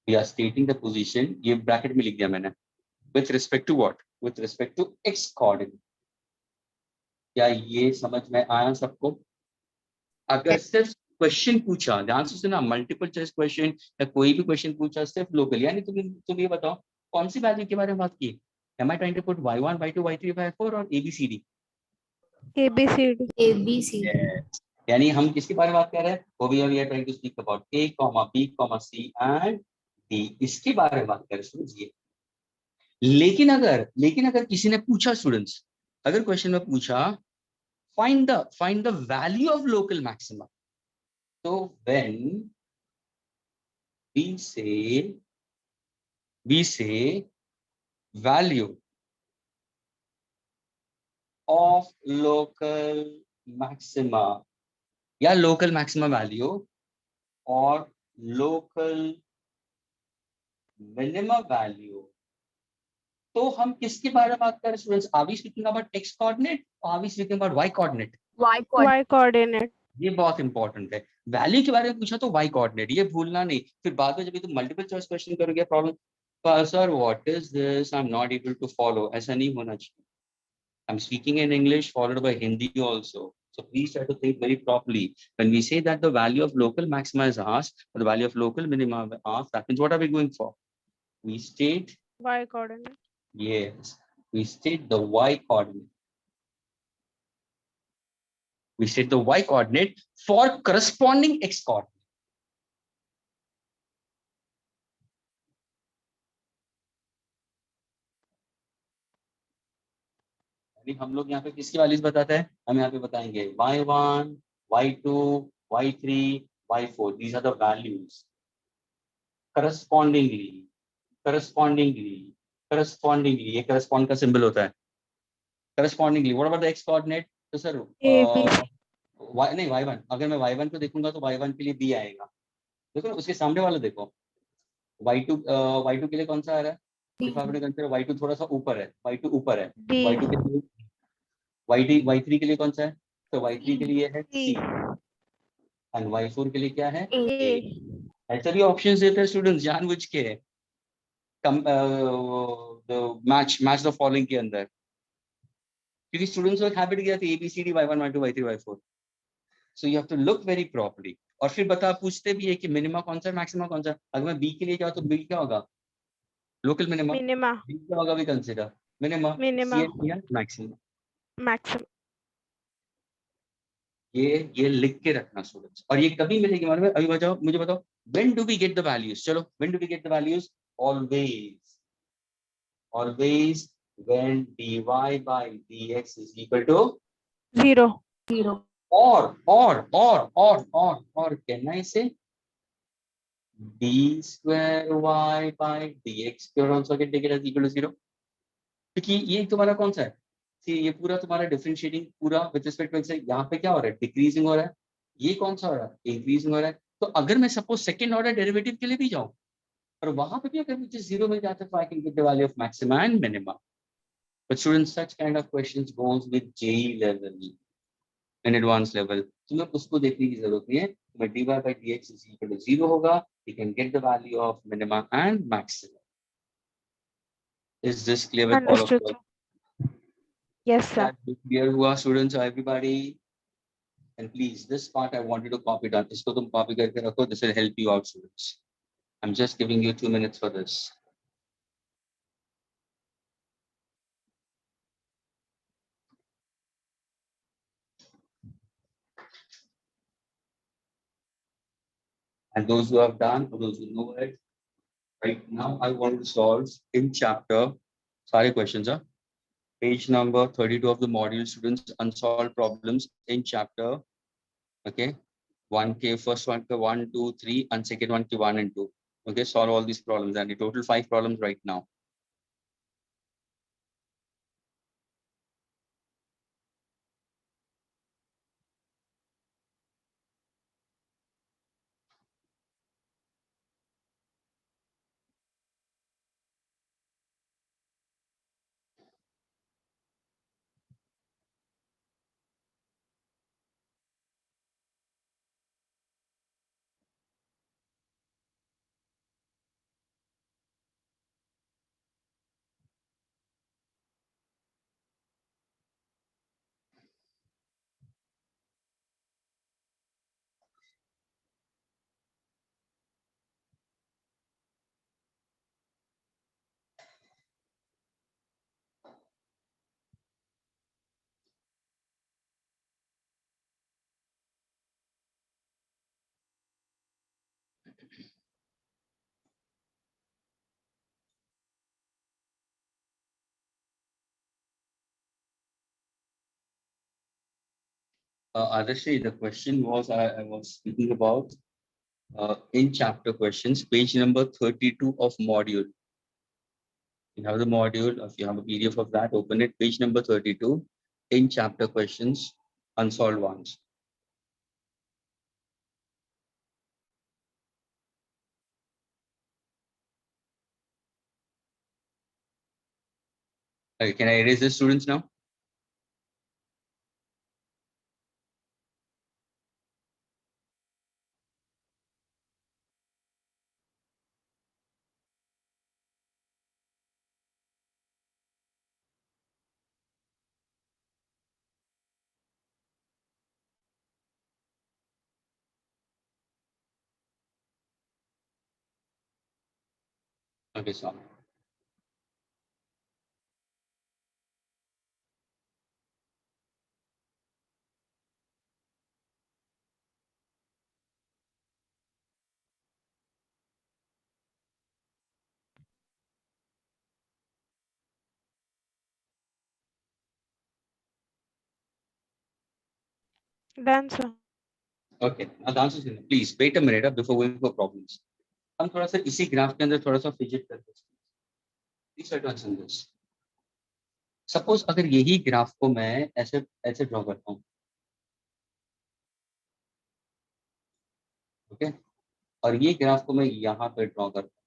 We are stating the position, ये bracket में लिख दिया मैंने, with respect to what? With respect to x coordinate. क्या ये समझ में आया सबको? अगर सिर्फ क्वेश्चन पूछा, ध्यान से सुना, मल्टीपल चॉइस क्वेश्चन या कोई भी क्वेश्चन पूछा सिर्फ लोकल, यानी तुम ये बताओ कौन सी वैल्यू के बारे में बात की. Am I trying to put y1, y2, y3, y4 और ABCD? ABCD. A, B, C. यानी हम किसके बारे में बात कर रहे हैं? वो भी we are trying to speak about A, B, C and D. इसके बारे में बात कर रहे हैं स्टूडेंट्स. लेकिन अगर किसी ने पूछा स्टूडेंट्स, अगर क्वेश्चन में पूछा find the value of local maxima, so when we say value of local maxima या local maxima value or local minima value, तो हम किसके बारे में बात कर रहे हैं students? Are we speaking about x coordinate और are we speaking about y coordinate? Y coordinate. Y coordinate. ये बहुत इंपॉर्टेंट है. वैल्यू के बारे में पूछा तो y कोऑर्डिनेट, ये भूलना नहीं. फिर बाद में जब तुम मल्टीपल चॉइस क्वेश्चन करोगे, problem sir what is this, I am not able to follow, ऐसा नहीं होना चाहिए. I am speaking in English followed by Hindi also. So please try to think very properly. When we say that the value of local maxima is asked, or the value of local minima is asked, that means what are we going for? We state, Y coordinate. yes, we state the y coordinate. We state the y coordinate for corresponding x coordinate. यानी हम लोग यहाँ पे किसकी values बताते हैं? हम यहाँ पे बताएंगे y1, y2, y3, y4. These are the values. Correspondingly, correspondingly, correspondingly. ये correspond का symbol होता है. Correspondingly, what about the x coordinate? तो सर A, B, C. नहीं y1. अगर मैं y1 को देखूंगा तो y1 के लिए b आएगा. देखो ना उसके सामने वाला देखो. y2 के लिए कौन सा आ रहा है? If आपने कंसीडर y2 थोड़ा सा ऊपर है, y2 ऊपर है. D. y2 के लिए y3 के लिए कौन सा है? तो y3 के लिए है C. c. एंड y4 के लिए क्या है? A. ऐसा भी ऑप्शंस देते हैं स्टूडेंट्स जानबूझ के. कम मैच द फॉलोइंग के अंदर, क्योंकि स्टूडेंट्स को एक हैबिट गया था ABCD y1 y2 y3 y4. So you have to look very properly. और फिर पूछते भी है कि मिनिमा कौन सा, मैक्सिमा कौन सा. अगर मैं बी के लिए जाऊँ तो बी क्या होगा? Local minima. Minima. बी क्या होगा? भी consider minima. Minima. Maxima. Maximum. ये लिख के रखना स्टूडेंट्स. और ये कभी मिलेगी मालूम है? अभी बताओ, मुझे बताओ, when do we get the values? चलो, when do we get the values? Always when dy by dx is equal to 0. or can I say d square y by dx square also can take it as equal to 0? क्योंकि ये तुम्हारा कौन सा है? See, ये पूरा तुम्हारा differentiating पूरा विद रिस्पेक्ट टू, यहाँ पे क्या हो रहा है? डिक्रीजिंग हो रहा है. ये कौन सा हो रहा है? इंक्रीजिंग हो रहा है. तो अगर मैं सपोज सेकंड ऑर्डर डेरिवेटिव के लिए भी जाऊं और वहां पे भी अगर मुझे 0 मिल जाता है तो आई can get the value of maxima and minima. But students, such kind of questions goes with JEE level and advanced level. तुम्हें उसको देखने की जरूरत नहीं है. तुम्हें dy by dx is equal to 0 होगा. You can get the value of minima and maximum. Is this clear with all of Understood. you? Yes, sir. That clear हुआ students, everybody? And please, this part I want you to copy down. इसको तुम copy करके रखो. This will help you out, students. I'm just giving you 2 minutes for this. And those who have done, for those who know it, right now I want to solve in chapter, sorry questions are page number 32 of the module, students, unsolved problems in chapter, okay, 1K, first one, 1, 2, 3, and second one, 1 and 2. Okay, solve all these problems, and the total 5 problems right now. Adarshi, the question was I was speaking about in chapter questions, page number 32 of module. You have the module, if you have a PDF of that, open it, page number 32, in chapter questions, unsolved ones. Okay, can I erase the students now? Okay, so Done, sir. okay, now the answer is please wait a minute before going for problems. हम थोड़ा सा इसी graph के अंदर थोड़ा सा fidget करते हैं. Please try to understand this. Suppose अगर यही ग्राफ को मैं ऐसे ऐसे ड्रॉ करता हूँ, ओके, और ये ग्राफ को मैं यहाँ पे ड्रॉ करता हूँ,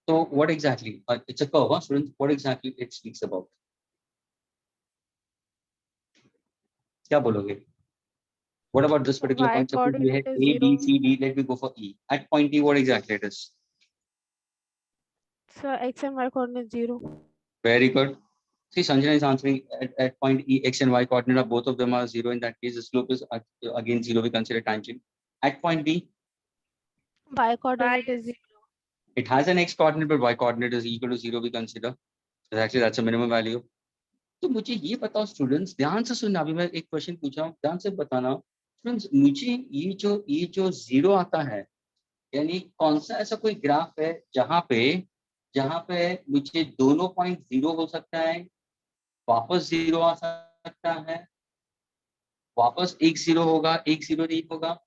तो what exactly? It's a curve, huh, students? What exactly it speaks about? क्या बोलोगे? What about this particular Y point? Suppose we have coordinate is A, B, 0. C, D. Let me go for E. At point E, what exactly it is? So X and Y coordinate 0. Very good. See, Sanjana is answering at point E, X and Y coordinate, both of them are 0. In that case, the slope is again 0. We consider tangent. At point B, Y coordinate is 0. it has an X coordinate, but Y coordinate is equal to 0. We consider. Exactly, that's a minimum value. तो मुझे ये बताओ students, ध्यान से सुनना. अभी मैं एक क्वेश्चन पूछा हूँ, ध्यान से बताना स्टूडेंट्स. मुझे ये जो 0 आता है, यानी कौन सा ऐसा कोई ग्राफ है जहाँ पे मुझे दोनों पॉइंट 0 हो सकता है, वापस 0 आ सकता है, वापस एक 0 होगा, एक 0 नहीं होगा,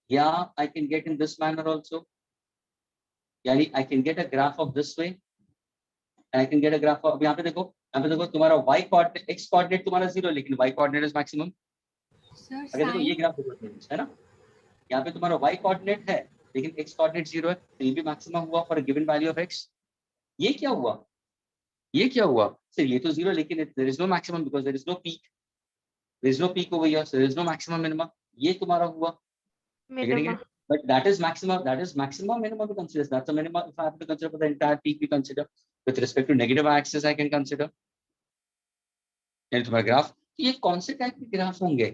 या I can get in this manner also, यानी I can get a graph of this way, I can get a graph of, यहाँ पे देखो तुम्हारा y कोऑर्डिनेट, x कोऑर्डिनेट तुम्हारा 0, लेकिन y coordinate is maximum. Sir, अगर देखो ये sign. ग्राफ है ना, यहाँ पे तुम्हारा y कोऑर्डिनेट है लेकिन x कोऑर्डिनेट 0 है, तो ये भी मैक्सिमम हुआ for given value of x. ये क्या हुआ? ये क्या हुआ? सर ये तो 0, लेकिन there is no maximum because there is no peak. There is no peak over here, so there is no maximum minimum. ये तुम्हारा हुआ. Minima. But that is maximum. That is maximum minimum we consider. That's a minimum. If I have to consider for the entire peak, we consider. With respect to negative axis, I can consider. यानी तुम्हारा graph, ये कौन से type के graph होंगे?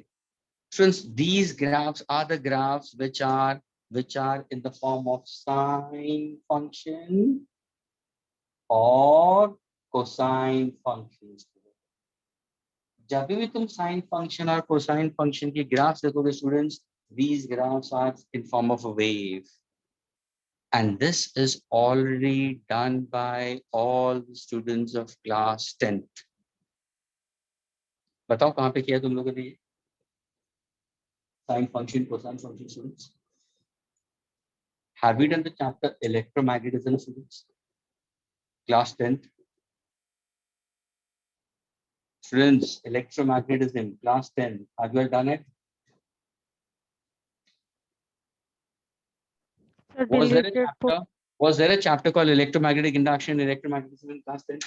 Friends, these graphs are the graphs which are in the form of sine function or cosine functions. जब भी तुम sine function और cosine function के graphs देखोगे students, these graphs are in form of a wave. And this is already done by all the students of class 10th. बताओ कहाँ पे किया तुम लोगों ने ये? Sine function, cosine function, students. Have we done the chapter electromagnetism, students? Class 10th. Students, electromagnetism, class 10. Have you all done it? So Was there a deleted put. chapter? Was there a chapter called electromagnetic induction and electromagnetism in class 10?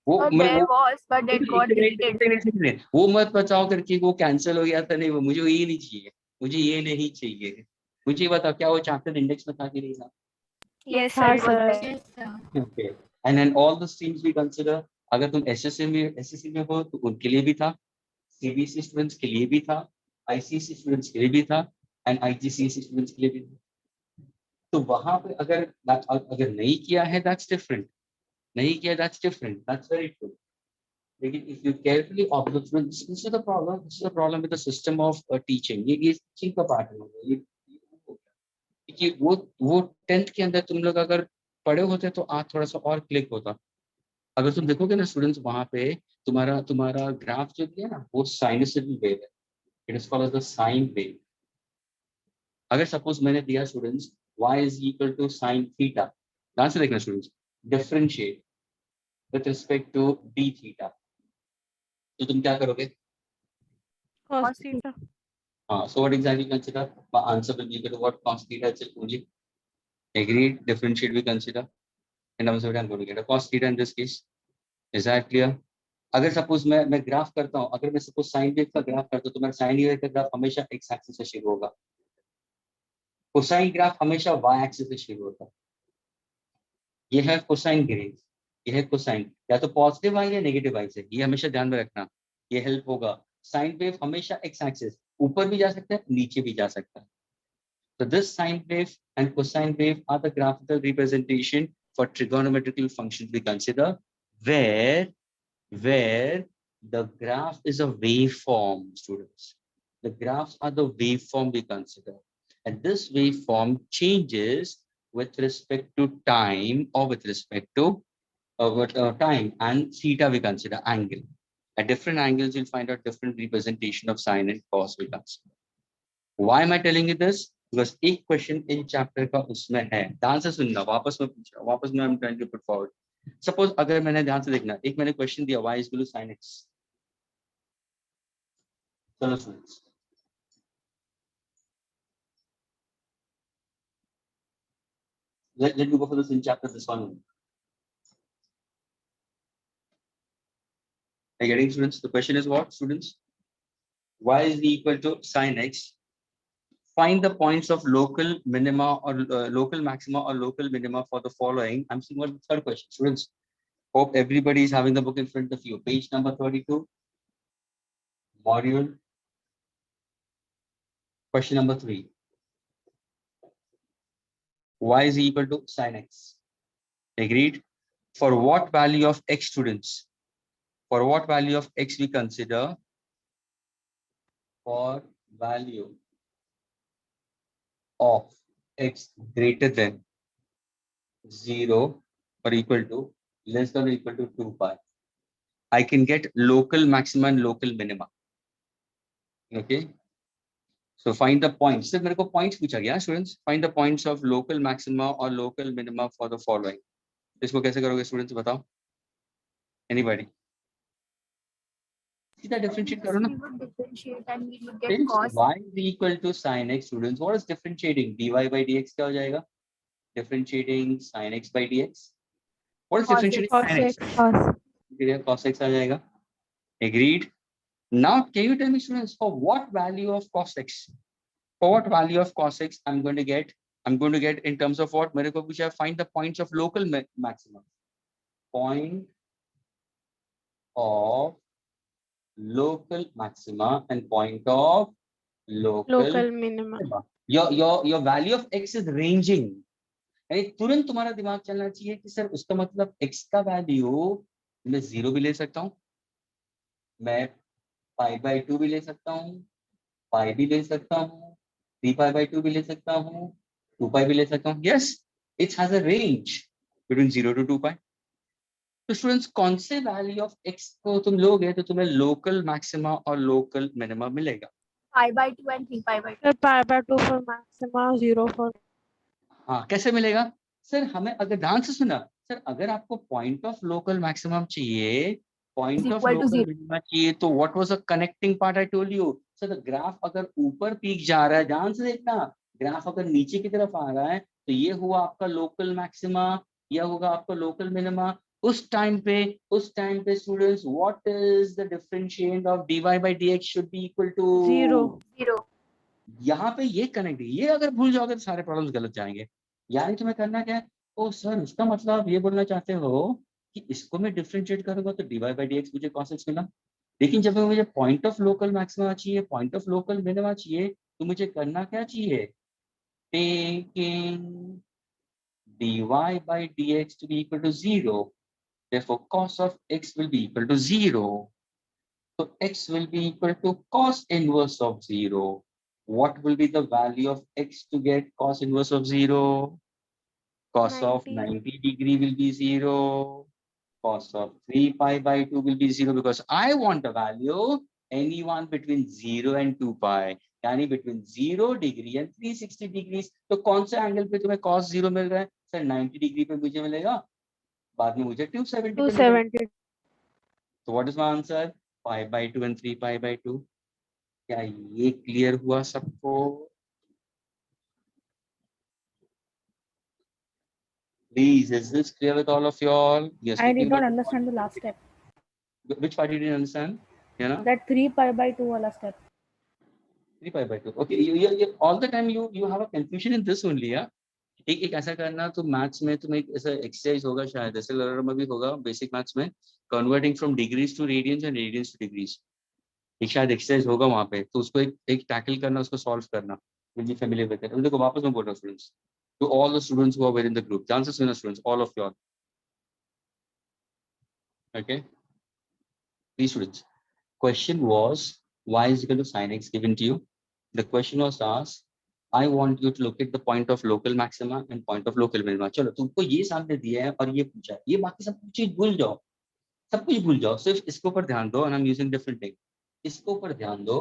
वो There was, but it got deleted. वो मत बचाओ करके वो cancel हो गया था. नहीं, वो मुझे ये नहीं चाहिए, मुझे ये नहीं चाहिए. मुझे बताओ क्या वो चैप्टर इंडेक्स में था कि नहीं था? Yes, हाँ, sir, it was sir. there. Yes, sir. Okay. And then all the streams we consider, अगर तुम SSC में हो तो उनके लिए भी था, CBSE स्टूडेंट्स के लिए भी था, ICSE स्टूडेंट्स के लिए भी था, and IGCSE स्टूडेंट्स के लिए भी था. तो वहां पे अगर नहीं किया है, that's different. नहीं किया, that's different. That's very true. लेकिन if you carefully observe, this is the problem. This is the problem with the system of teaching. ये teaching का पार्ट है. ये कि वो 10th के अंदर तुम लोग अगर पढ़े होते तो आज थोड़ा सा और क्लिक होता. अगर तुम देखोगे ना स्टूडेंट्स, वहां पे तुम्हारा ग्राफ जो दिया ना, वो साइनसोइडल वेव है. It is called as the sine wave. अगर सपोज मैंने दिया students y is equal to sin theta, ध्यान से देखना students, differentiate with respect to d theta, तो तुम क्या करोगे? Cos theta. So what exactly consider? My answer will be equal to what? Cos theta itself only. Agreed. Differentiate we consider, and I'm going to get a cos theta in this case. Is that clear? अगर suppose मैं graph करता हूँ, अगर मैं suppose sine wave का graph करता हूँ, तो मेरा साइन वेव का ग्राफ हमेशा एक्स एक्सिस से शुरू होगा, कोसाइन ग्राफ हमेशा वाई एक्सिस से शुरू होता है. ये है कोसाइन ग्रेफ, ये है कोसाइन, या तो पॉजिटिव आई या नेगेटिव आई से, ये हमेशा ध्यान में रखना. ये हेल्प होगा. साइन वेव हमेशा एक्स एक्सिस, ऊपर भी जा सकता है, नीचे भी जा सकता है. So this sine wave and cosine wave are the graphical representation for trigonometrical functions we consider, where the graph is a waveform, students. The graphs are the waveform we consider. And this waveform changes with respect to time or with respect to time, and theta we consider angle. At different angles, you'll find out different representation of sine and cos we consider. Why am I telling you this? Because एक question in chapter का उसमें है. ध्यान से सुनना, वापस में I'm trying to put forward. Suppose अगर मैंने ध्यान से देखना, एक मैंने question दिया y is equal to sin x. चलो students. Let me go for this in chapter this one. Are you getting, students? The question is what, students? Y is equal to sin x. Find the points of local minima or local maxima or local minima for the following. I'm seeing what the third question, students. Hope everybody is having the book in front of you. Page number 32. Module. Question number 3. Y is equal to sin x. Agreed? For what value of x, students? For what value of x we consider? For value of x greater than 0 or equal to less than or equal to 2 pi, I can get local maxima and local minima. Okay. So find the points. So मेरे को points पूछा गया, students. Find the points of local maxima or local minima for the following. इसको कैसे करोगे, students? बताओ. Anybody? सीधा differentiate करो ना. We would differentiate and we would get Since cos. y is equal to sin x, students, what is differentiating? Dy by dx क्या हो जाएगा? Differentiating sin x by dx. What is Cos differentiating Cos sin x? x, cos. Cos x आ जाएगा. Agreed. Now, can you tell me, students, for what value of cos x? For what value of cos x I'm going to get? I'm going to get in terms of what? मेरे को पूछा, find the points of local maximum. Point of local maxima and point of Local minima. Your value of x is ranging. यानी तुरंत तुम्हारा दिमाग चलना चाहिए कि सर उसका मतलब x का वैल्यू मैं 0 भी ले सकता हूँ, मैं पाई बाई 2 भी ले सकता हूँ, पाई भी ले सकता हूँ, 3 पाई बाई 2 भी ले सकता हूँ, 2 पाई भी ले सकता हूँ. Yes, it has a range between 0 to 2 pi. तो स्टूडेंट्स कौन से वैल्यू ऑफ x को तुम लोगे तो तुम्हें लोकल मैक्सिमा और लोकल मिनिमा मिलेगा. Pi by 2 and 3 pi by 2. Sir, pi by 2 for maxima, 0 for. हाँ, कैसे मिलेगा सर? हमें अगर ध्यान से सुना सर, अगर आपको पॉइंट ऑफ लोकल मैक्सिमम चाहिए, point of equal to local 0. Minima चाहिए, तो what was the connecting part? I told you sir, graph अगर ऊपर पीक जा रहा है, ध्यान से देखना, ग्राफ अगर नीचे की तरफ आ रहा है तो ये हुआ आपका लोकल मैक्सिमा, यह होगा आपका लोकल मिनिमा. उस टाइम पे students, what is the differential of dy by dx should be equal to 0. यहाँ पे ये कनेक्ट, ये अगर भूल जाओगे तो सारे प्रॉब्लम्स गलत जाएंगे. यानी तुम्हें करना क्या है? ओ सर, उसका मतलब ये बोलना चाहते हो कि इसको मैं डिफरेंशिएट करूंगा तो dy by dx मुझे cos x मिला, लेकिन जब मुझे पॉइंट ऑफ लोकल मैक्सिमा चाहिए, पॉइंट ऑफ लोकल मिनिमा चाहिए, तो मुझे करना क्या चाहिए? Taking dy by dx to be equal to 0, therefore cos of x will be equal to 0. So x will be equal to cos inverse of 0. What will be the value of x to get cos inverse of 0? Cos of 90 degree will be 0. Cos of 3 pi by 2 will be 0, because I want a value anyone between 0 and 2 pi. यानी between 0 degree and 360 degrees. तो कौन से angle पे तुम्हें cos 0 मिल रहा है? Sir 90 degree पे मुझे मिलेगा, बाद में मुझे 270 पे मिलेगा. 270. So what is my answer? Pi by 2 and 3 pi by 2. क्या ये क्लियर हुआ सबको? Please, is this clear with all of you all? Yes. I did not understand the last step. Which part you didn't understand? You know? That 3 pi by 2 wala step. 3 pi by 2. Okay, you all the time you have a confusion in this only, yeah? एक ऐसा करना, तो maths में तुम्हें एक ऐसा exercise होगा, शायद ऐसे में भी होगा, बेसिक मैथ्स में, converting from degrees to radians and radians to degrees. एक शायद एक्सरसाइज होगा वहां पे, तो उसको एक टैकल करना, उसको सॉल्व करना. will be familiar with it. अब देखो वापस मैं बोल रहा हूँ students, to all the students who are within the group, ध्यान से सुनो students, all of you all. Okay, please students. Question was y is equal to sin x given to you. The question was asked, I want you to locate the point of local maxima and point of local minima. चलो तुमको ये सामने दिया है और ये पूछा है, ये बाकी सब कुछ भूल जाओ, सब कुछ भूल जाओ, सिर्फ इसके ऊपर ध्यान दो. and I'm using different thing. इसके ऊपर ध्यान दो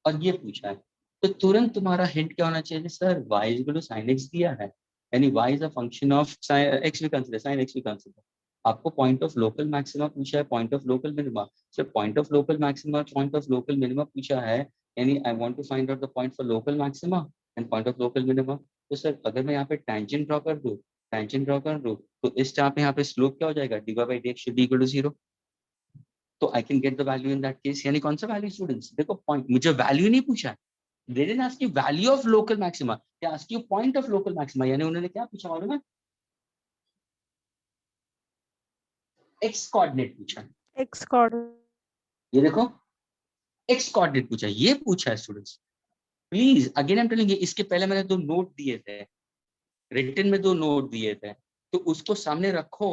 और ये पूछा है, तो तुरंत तुम्हारा हिंट क्या होना चाहिए? Sir y is equal to sin x दिया है, यानी y is a function of sin x we consider, sin x we consider. आपको पॉइंट ऑफ लोकल मैक्सिमा पूछा है, point of local minima. Sir point of local maxima, point of local minima पूछा है, यानी I want to find out the point for local maxima and point of local minima. तो sir अगर मैं यहाँ पे टेंजेंट ड्रॉ कर दूं, टेंजेंट ड्रॉ कर दूं, तो इस चाप में यहाँ पे स्लोप क्या हो जाएगा? dy by dx should be equal to 0. तो आई can get the value in that case. यानी कौन सा वैल्यू स्टूडेंट्स? देखो पॉइंट, मुझे वैल्यू नहीं पूछा है. They didn't ask you value of local maxima, they ask you point of local maxima. यानी उन्होंने क्या पूछा मालूम है? x कोऑर्डिनेट पूछा. X coordinate. ये देखो x कोऑर्डिनेट पूछा, ये पूछा है students. Please again I am telling you, इसके पहले मैंने 2 नोट दिए थे, रिटन में 2 नोट दिए थे, तो उसको सामने रखो.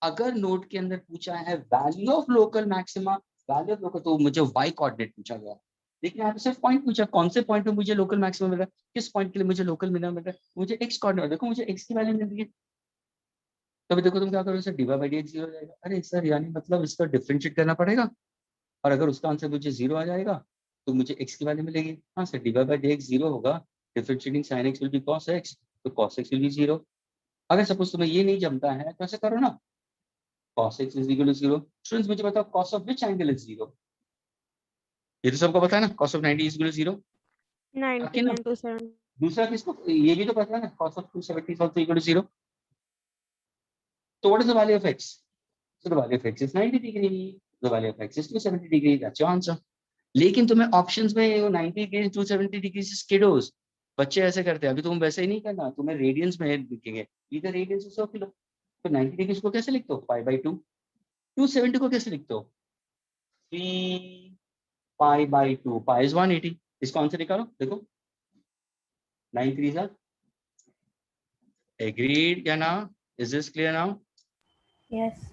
अगर नोट के अंदर पूछा है value of local maxima, value of local, तो मुझे y कोऑर्डिनेट पूछा गया. लेकिन यहाँ पे सिर्फ पॉइंट पूछा, कौन से पॉइंट में मुझे लोकल मैक्सिमम मिल रहा है, किस पॉइंट के लिए मुझे लोकल मिनिमम मिल रहा है. मुझे x कोऑर्डिनेट, देखो मुझे x की वैल्यू मिल रही है. तभी देखो तुम क्या करोगे सर, dy by dx 0 हो जाएगा. अरे सर यानी मतलब इसका डिफरेंशिएट करना पड़ेगा, और अगर उसका आंसर मुझे 0 आ जाएगा तो मुझे x की वैल्यू मिलेगी. हाँ सर dy by dx 0 होगा, differentiating sin x will be cos x, तो cos x will be 0. अगर सपोज तुम्हें ये नहीं जमता है तो ऐसे करो ना, cos x is equal to 0. Students मुझे बताओ cos of which angle is 0? ये तो सबको पता है ना, cos of 90 is equal to 0. 90 ना? and 270. दूसरा किसको? ये भी तो पता है ना, cos of 270 is also equal to 0. So what is the value of x? So the value of x is 90 degree. The value of x is 270 degree. That's your answer. लेकिन तुम्हें ऑप्शंस में वो 90 डिग्री 270 डिग्री से स्किडोस, बच्चे ऐसे करते हैं. अभी तुम वैसे ही नहीं करना, तुम्हें रेडियंस में दिखेंगे. इधर रेडियंस 100 किलो, तो 90 डिग्री को कैसे लिखते हो? Pi by 2. 270 को कैसे लिखते हो? 3 पाई बाई 2. Pi is 180. इसको आंसर निकालो. देखो 9 3 are agreed क्या now? Is this clear now? Yes.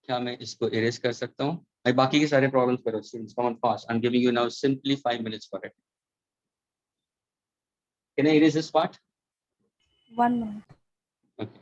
क्या मैं इसको इरेज कर सकता हूँ? भाई बाकी के सारे प्रॉब्लम्स करो students, come on fast. I am giving you now simply 5 minutes for it. Can I erase this part? 1 minute. Okay.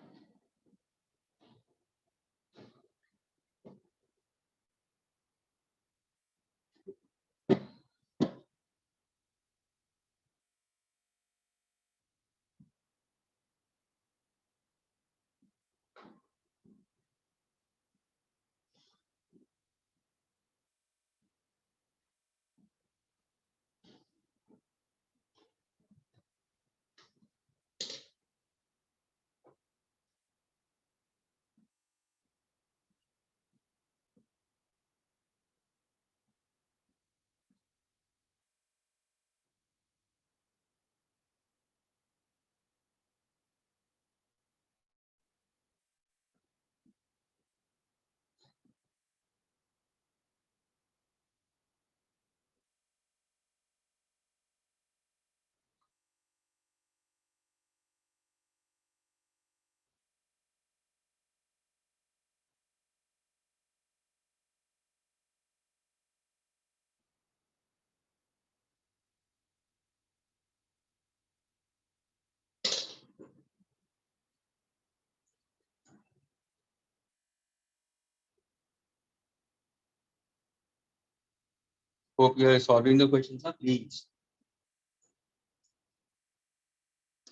Hope you are solving the questions, sir. Please.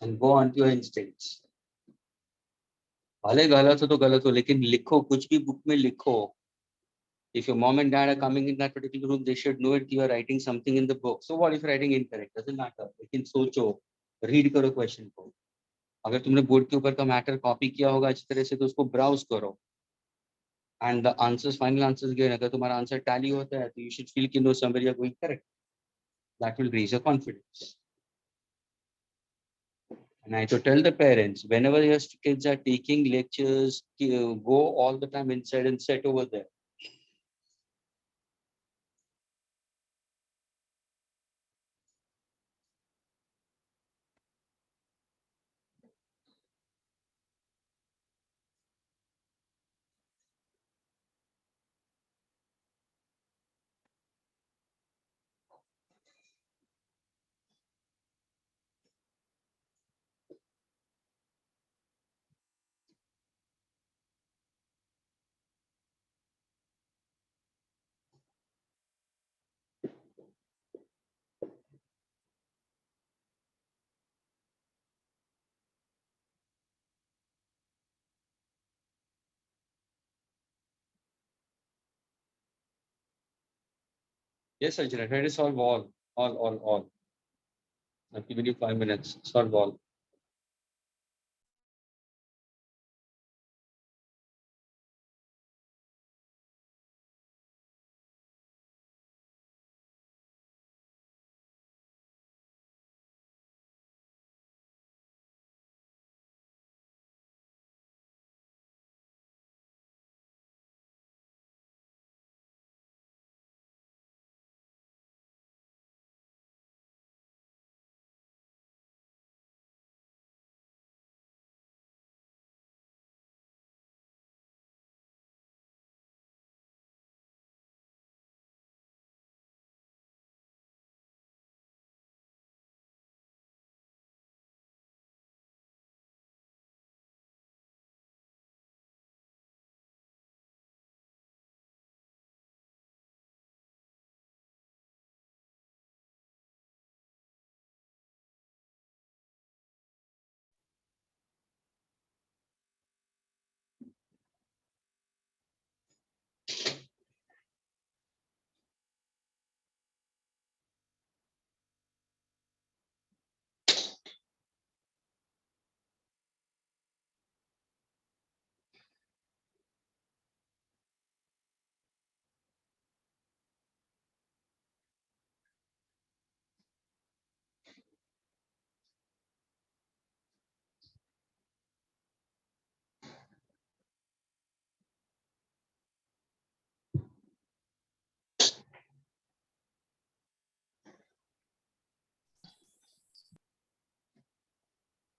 And go on to your instincts. भले गलत हो तो गलत हो, लेकिन लिखो, कुछ भी बुक में लिखो. If your mom and dad are coming in that particular room, they should know it. You are writing something in the book. So what if writing incorrect? Doesn't matter. लेकिन सोचो, read करो question को. अगर तुमने board के ऊपर का matter copy किया होगा अच्छी तरह से, तो उसको ब्राउज करो. And the answers, final answers given. अगर तुम्हारा आंसर टैली होता है, तो you should feel कि no, somewhere you are going correct. That will raise your confidence. And I to tell the parents, whenever your kids are taking lectures, go all the time inside and sit over there. Yes, Sanjana, try to solve all. I've given you 5 minutes. Solve all.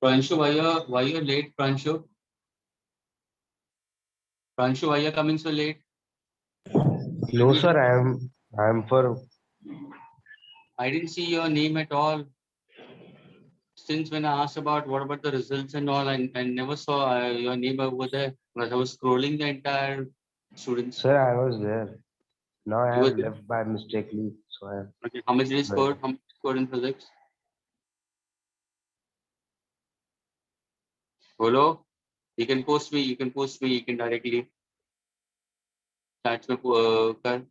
Pranshu, why you're late, Pranshu? Pranshu, why you're coming so late? No, sir, I am for I didn't see your name at all. Since when I asked about what about the results and all, I never saw your name over there. But I was scrolling the entire students. sir, I was there. Now I You were have there? left by mistakenly, so I am Okay. How much did you score? How much did you score in physics? Hello? You can post me, you can directly chat में कर.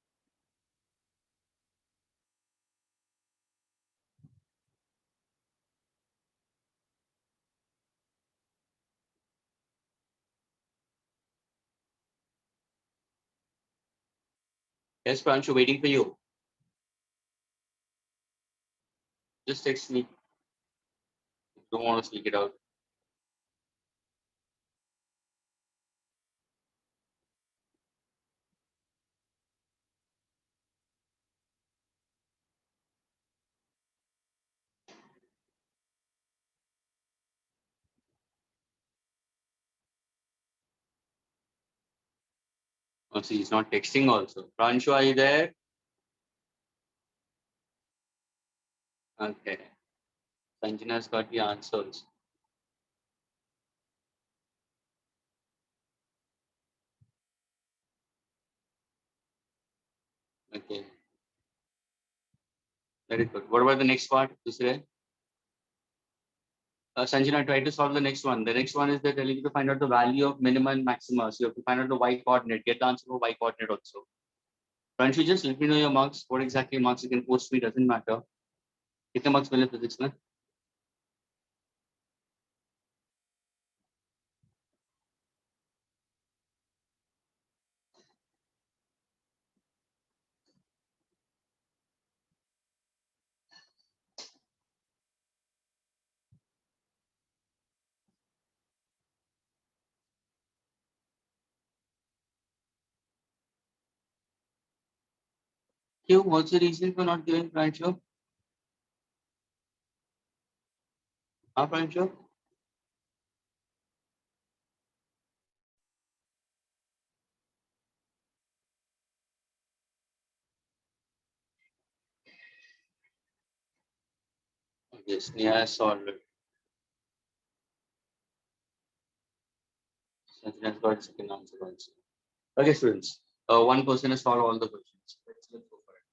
Yes, Pranshu, waiting for you. Just text me. Don't want to speak it out. Oh, see, he's not texting also. Pranshu, are you there? Okay. Sanjana's got the answers. Okay. Very good. What about the next part? Dusre? Sanjana, try to solve the next one. The next one is they're telling you to find out the value of minima and maxima. So you have to find out the y coordinate. Get the answer for y coordinate also. Pranshu, just let me know your marks. What exactly marks you can post me, doesn't matter. कितने marks मिले physics में? क्यों? What's the reason for not giving Pranshu? हाँ Pranshu? Yes, Neha solved it. Sanjana's got second answer also. Okay, students. One person has solved all the questions. Let's go for it.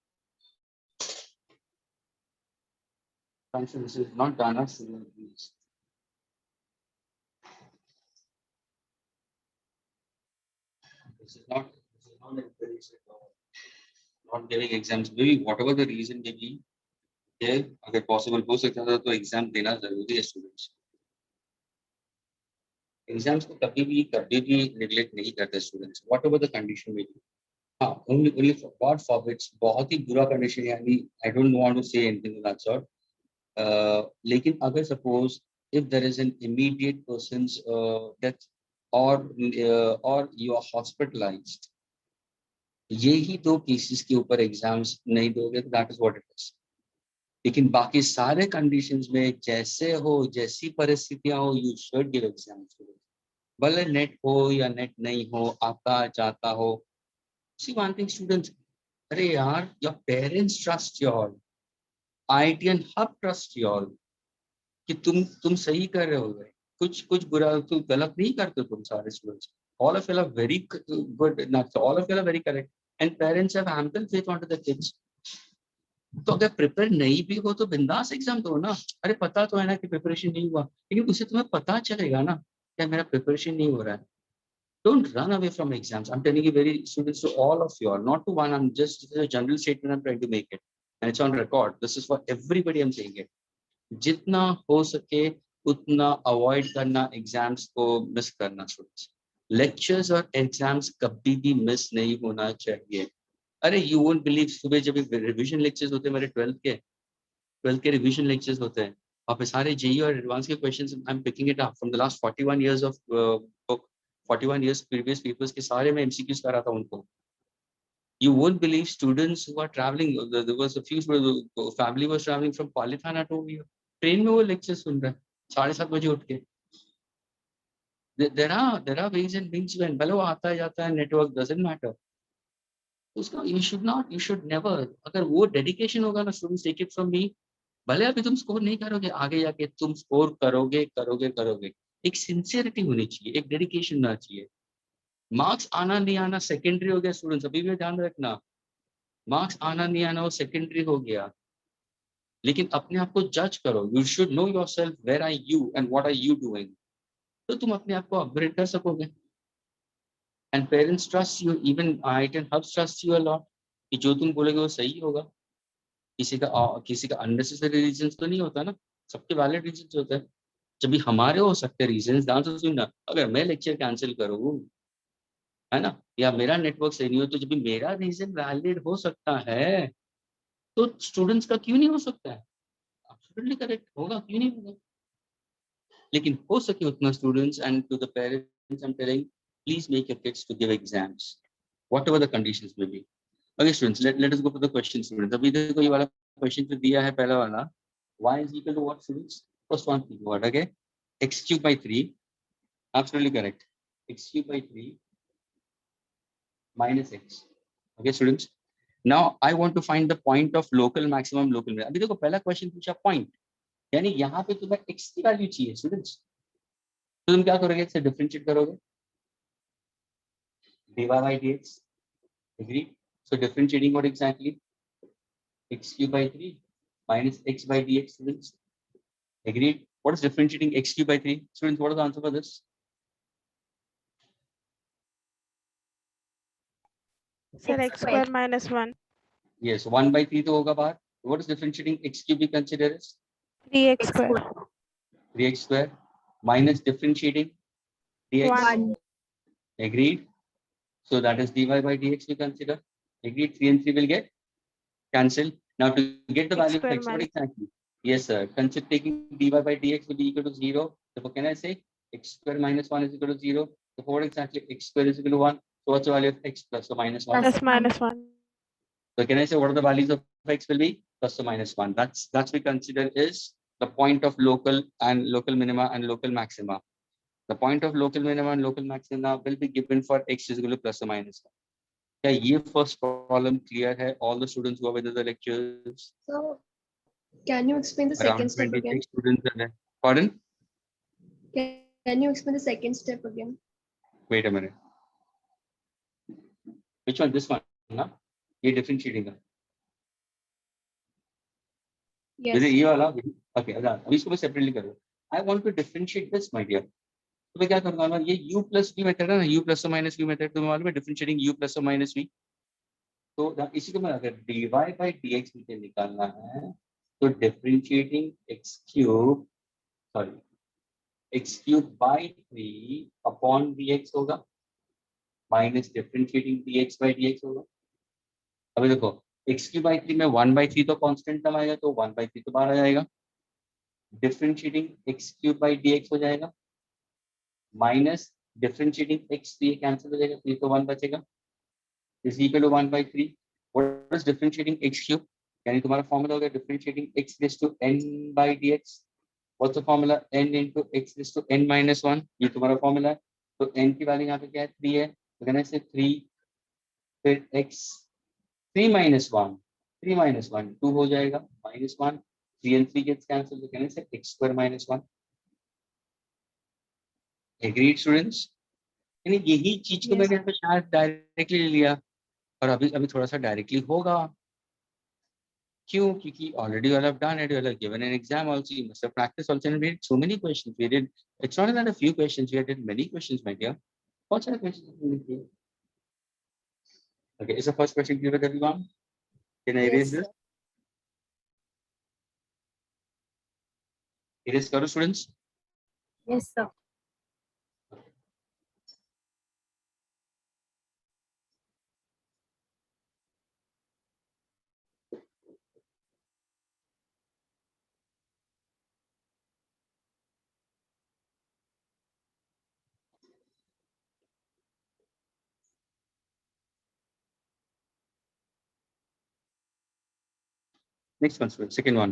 Pranshu, this is not done. Please. This is not encouraged at all. not giving exams, maybe whatever the reason may be, ये अगर possible हो सकता था तो exam देना जरूरी है students. Exams को कभी भी नेग्लेक्ट नहीं करते students, what ever the condition में भी। हाँ, ओनली गॉड फॉरबिड्स, बहुत ही बुरा कंडीशन, यानी I don't want to say anything of that sort, लेकिन अगर suppose if there is an immediate persons death और यू आर हॉस्पिटलाइज्ड, यही दो केसेस के ऊपर एग्जाम्स नहीं दोगे तो that is what it is. लेकिन बाकी सारे कंडीशंस में जैसे हो, जैसी परिस्थितियां हो, यू शुड गिव एग्जाम्स, भले नेट हो या नेट नहीं हो, आता जाता हो। सी वन थिंग स्टूडेंट्स, अरे यार, your parents trust you all, IITian hub trust you all कि तुम सही कर रहे हो, कुछ बुरा तो गलत नहीं करते तुम सारे students. all of you are very good, not all of you are very correct, and parents have ample faith onto the kids। तो अगर प्रिपेयर नहीं भी हो तो बिंदास एग्जाम दो ना। अरे पता तो है ना कि प्रिपरेशन नहीं हुआ, लेकिन उससे तुम्हें पता चलेगा ना क्या मेरा प्रिपरेशन नहीं हो रहा है। Don't run away from exams. I'm telling you, very students, to all of you all, not to one. I'm just, this is a general statement I'm trying to make it, and it's on record. This is for everybody. I'm saying it. जितना हो सके उतना avoid करना exams को miss करना students. Lectures और exams कभी भी मिस नहीं होना चाहिए। अरे you won't believe, सुबह जब रिवीजन लेक्चर्स होते हैं मेरे 12th के रिवीजन लेक्चर्स होते हैं, वहाँ पे सारे JEE और एडवांस के questions I am picking it up from the last 41 years of book, 41 years previous papers के सारे मैं MCQs कर रहा था उनको। You won't believe students who are traveling, there was a few family was traveling from Palitana to here, train में वो lecture सुन रहे हैं 7:30 बजे उठ के। there are ways and means when, भले वो आता है जाता है, नेटवर्क doesn't matter, उसका you should never, अगर वो डेडिकेशन होगा ना students, take it from me, भले अभी तुम स्कोर नहीं करोगे, आगे जाके तुम स्कोर करोगे। एक सिंसियरिटी होनी चाहिए, एक डेडिकेशन होना चाहिए। मार्क्स आना नहीं आना सेकेंडरी हो गया स्टूडेंट्स, अभी भी ध्यान रखना, मार्क्स आना नहीं आना वो सेकेंडरी हो गया, लेकिन अपने आप को जज करो। You should know yourself, where are you and what are you doing, तो तुम अपने आप को अपग्रेड कर सकोगे। And parents trust you, even IITian हब्स ट्रस्ट यू अ लॉट, कि जो तुम बोलोगे वो सही होगा। किसी का अननेसेसरी रीजन तो नहीं होता ना, सबके वैलिड रीजन होते हैं। जब भी हमारे हो सकते रीजन, ध्यान से सुनना, अगर मैं लेक्चर कैंसिल करूँ, है ना, या मेरा नेटवर्क सही नहीं हो, तो जब भी मेरा रीजन वैलिड हो सकता है तो स्टूडेंट्स का क्यों नहीं हो सकता है? एब्सोल्युटली करेक्ट होगा, क्यों नहीं होगा। लेकिन हो सके उतना students, and to the parents I am telling, please make your kids to give exams whatever the conditions may be. Okay students, let us go for the question students. अभी देखो ये वाला क्वेश्चन जो दिया है पहला वाला, y is equal to what students? First one what, okay, x cube by 3, absolutely correct, x cube by 3 minus x। okay students, now I want to find the point of local maximum, local minimum। अभी देखो पहला question पूछा point, यानी यहाँ पे तुम्हें x की value चाहिए स्टूडेंट्स, तो तुम क्या करोगे, इससे डिफरेंशिएट करोगे, dy by dx, agree? So differentiating what exactly, x cube by 3 minus x by dx, students, agreed? What is differentiating x cube by 3? Students, what is the answer for this? Sir, x square minus 1. Yes, 1 by 3 to hoga bahar. What is differentiating x cube we consider as? 3x square. 3x square minus differentiating dx. 1. Agreed? So that is dy by dx we consider. Agreed? 3 and 3 will get cancelled. Now to get the X value of square x, what minus- exactly? Yes, sir. Consider taking dy by dx will be equal to 0. So can I say x square minus 1 is equal to 0? So what exactly, x square is equal to 1. So what's the value of x plus or minus 1? Plus minus 1. So can I say what are the values of x will be? Plus or minus 1. That's we consider is the point of local and local minima and local maxima. The point of local minima and local maxima will be given for x is equal to plus or minus 1. क्या ये first column clear है? All the students who are with the lectures. So, can you explain the Around second step 26 again? students are there. Pardon? Can you explain the second step again? Wait a minute. Which one? This one? ना? ये differentiating है. Yes. ये वाला. Okay, अभी इसको मैं separately करूँ. I want to differentiate this, my dear. तो मैं क्या करूँगा ना, ये u plus v मेथड है ना, u plus or minus v method, तुम्हें मालूम है differentiating u plus or minus v. तो इसी को मैं अगर dy by dx मुझे निकालना है तो differentiating x cube by 3 upon dx होगा minus differentiating dx by dx होगा। अभी देखो x cube by 3 में 1/3 तो कांस्टेंट टर्म आएगा तो 1/3 तो बाहर आ जाएगा। Differentiating x cube by dx हो जाएगा माइनस डिफरेंशिएटिंग x, तो ये कैंसिल हो जाएगा, तो ये तो 1 बचेगा is equal to 1/3। What is differentiating x cube, यानी तुम्हारा फॉर्मूला हो गया differentiating x raise to n by dx। What's the formula n into x raise to n minus 1, ये तुम्हारा फॉर्मूला है। तो n की वैल्यू यहाँ पे क्या है 3 है, तो कहना है 3 फिर x 3 minus 1 3 minus 1 2 हो जाएगा -1 3 and 3 gets cancelled, तो कहने से x square minus 1। Agreed students, यानी यही चीज को मैंने यहाँ पे शायद डायरेक्टली ले लिया और अभी अभी थोड़ा सा डायरेक्टली होगा। क्यों? क्योंकि already you all have done it, you all have given an exam also, you must have practiced also and read so many questions. We did, it's not that a few questions, we did many questions, my dear. What sort of questions did we do? Okay, is the first question clear with everyone? Can I erase this? Erase karo students? Yes, sir. Next one, students, second one.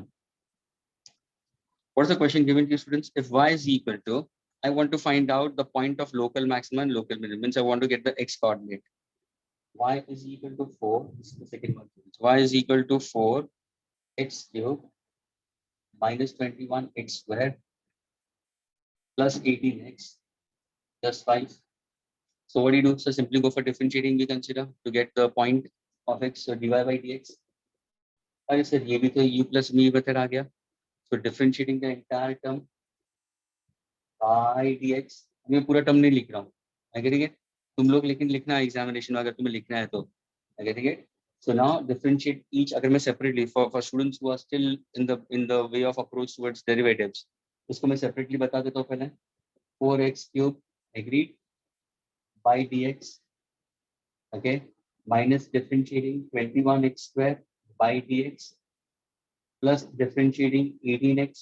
What is the question given to you, students? If y is equal to, I want to find out the point of local maximum and local minimum, means I want to get the x coordinate. Y is equal to 4, this is the second one. Y is equal to 4 x cube minus 21 x squared plus 18x plus 5. So what do you do? So simply go for differentiating, we consider to get the point of x, so dy by dx. अरे sir ये भी तो u plus me बता आ गया, so differentiating the entire term by dx। मैं पूरा term नहीं लिख रहा हूँ, ठीक है, तुम लोग लेकिन लिखना एग्जामिनेशन में अगर तुम्हें लिखना है तो, ठीक है। So now differentiate each, अगर मैं separately for students who are still in the way of approach towards derivatives, उसको मैं separately बता देता हूँ पहले। 4x cube agreed by dx, okay, minus differentiating 21x square by dx plus differentiating 18x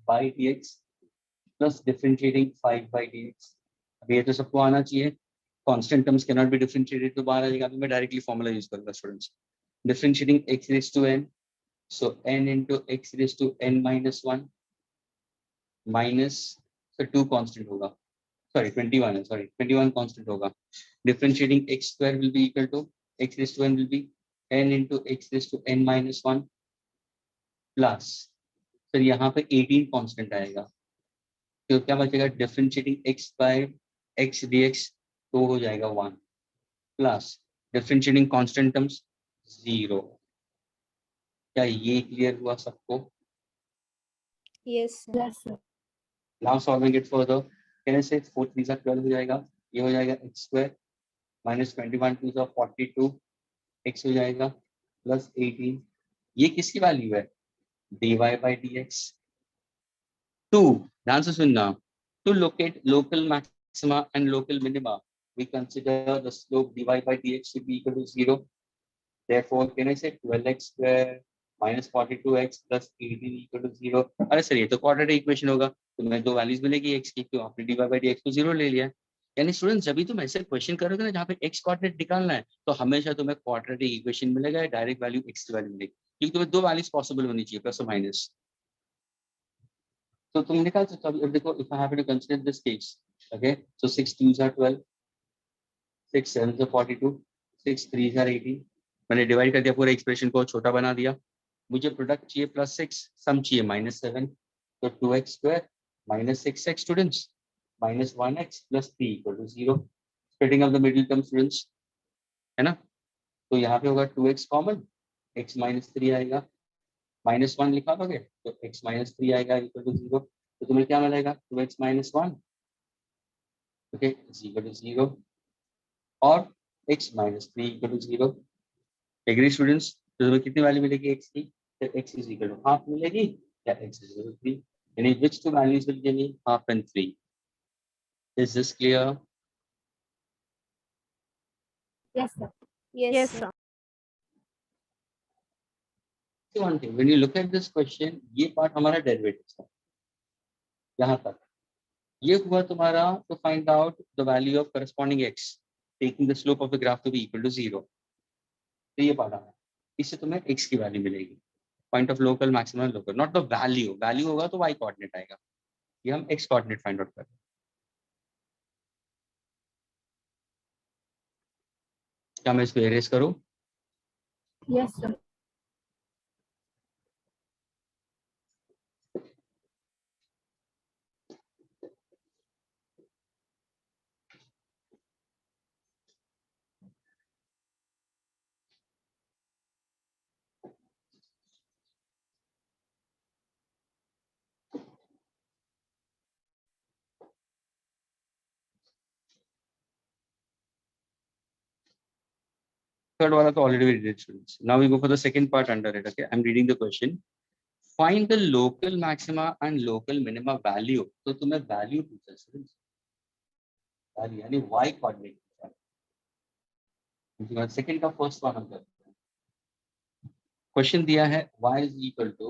by dx plus differentiating 5 by dx। अब ये तो सबको आना चाहिए, constant terms can not be differentiated, तो बाहर आ जाएगा। अभी मैं डायरेक्टली फॉर्मूला यूज करूंगा students. Differentiating x raise to n, so n into x raise to n minus 1 minus, so 2 constant होगा, सॉरी 21 है, सॉरी 21 कांस्टेंट होगा। Differentiating x square will be equal to x raise to n will be n into x raise to n minus 1 plus, फिर यहाँ पे 18 constant आएगा, तो क्या बचेगा differentiating x by x dx, तो हो जाएगा 1 प्लस डिफरेंशिएटिंग कांस्टेंट टर्म्स 0। क्या ये क्लियर हुआ सबको? Yes, sir. Yes, sir. Now solving it further, कैसे से 4 3 सा 12 हो जाएगा, ये हो जाएगा x स्क्वायर माइनस 21 2 सा 42 x हो जाएगा प्लस 18, ये किसकी वैल्यू है? dy by dx। टू, ध्यान से सुनना, to locate local maxima and local minima, we consider the slope dy by dx to be equal to 0. Therefore, can I say 12x square minus 42x plus 18 equal to 0? अरे sir ये तो quadratic equation होगा, तो मैं दो values मिलेगी x की, तो आपने dy by dx को 0 ले लिया। यानी स्टूडेंट्स जब भी तुम ऐसे क्वेश्चन करोगे ना जहाँ पे x कोऑर्डिनेट निकालना है, तो हमेशा तुम्हें क्वाड्रेटिक इक्वेशन मिलेगा, डायरेक्ट वैल्यू x की वैल्यू मिलेगी, क्योंकि तुम्हें दो वैल्यूज पॉसिबल होनी चाहिए, प्लस और माइनस। तो तुम निकाल सकते हो। अब देखो, if I have to consider this case, okay, so 6 2s are 12, 6 7s are 42, 6 3s are 18, मैंने डिवाइड कर दिया, पूरे एक्सप्रेशन को छोटा बना दिया। मुझे प्रोडक्ट चाहिए +6, सम चाहिए -7, तो 2x square minus 6x students minus 1x plus 3 equal to 0। Splitting of the middle term students, है ना, तो यहाँ पे होगा 2x कॉमन, x -3 आएगा, -1 लिखा दोगे तो x -3 आएगा इक्वल टू 0, तो तुम्हें क्या मिलेगा 2x - 1, ओके, इक्वल टू 0 और x -3 equal to 0। Agree students? तो तुम्हें कितनी वैल्यू मिलेगी x की? x is equal to half मिलेगी या x इज इक्वल टू 3, यानी which two values will give me half and 3? Is this clear? Yes, sir. Yes, sir. See one thing, when you look at this question, ये part हमारा derivatives था, यहाँ तक ये हुआ तुम्हारा to find out the value of corresponding x, taking the slope of the graph to be equal to 0. तो ये पार्ट आना, इससे तुम्हें x की वैल्यू मिलेगी, point of local maximum local, not the value, value होगा तो y कोऑर्डिनेट आएगा, ये हम x कोऑर्डिनेट फाइंड आउट कर रहे हैं। क्या मैं इसको एरेज करूं? Yes, sir. Third wala to already we did, students. Now we go for the second part under it. Okay, I'm reading the question. Find the local maxima and local minima value. तो तुम्हें value पूछा students. Value यानी y coordinate. Second का first one हम करते हैं. Question दिया है y is equal to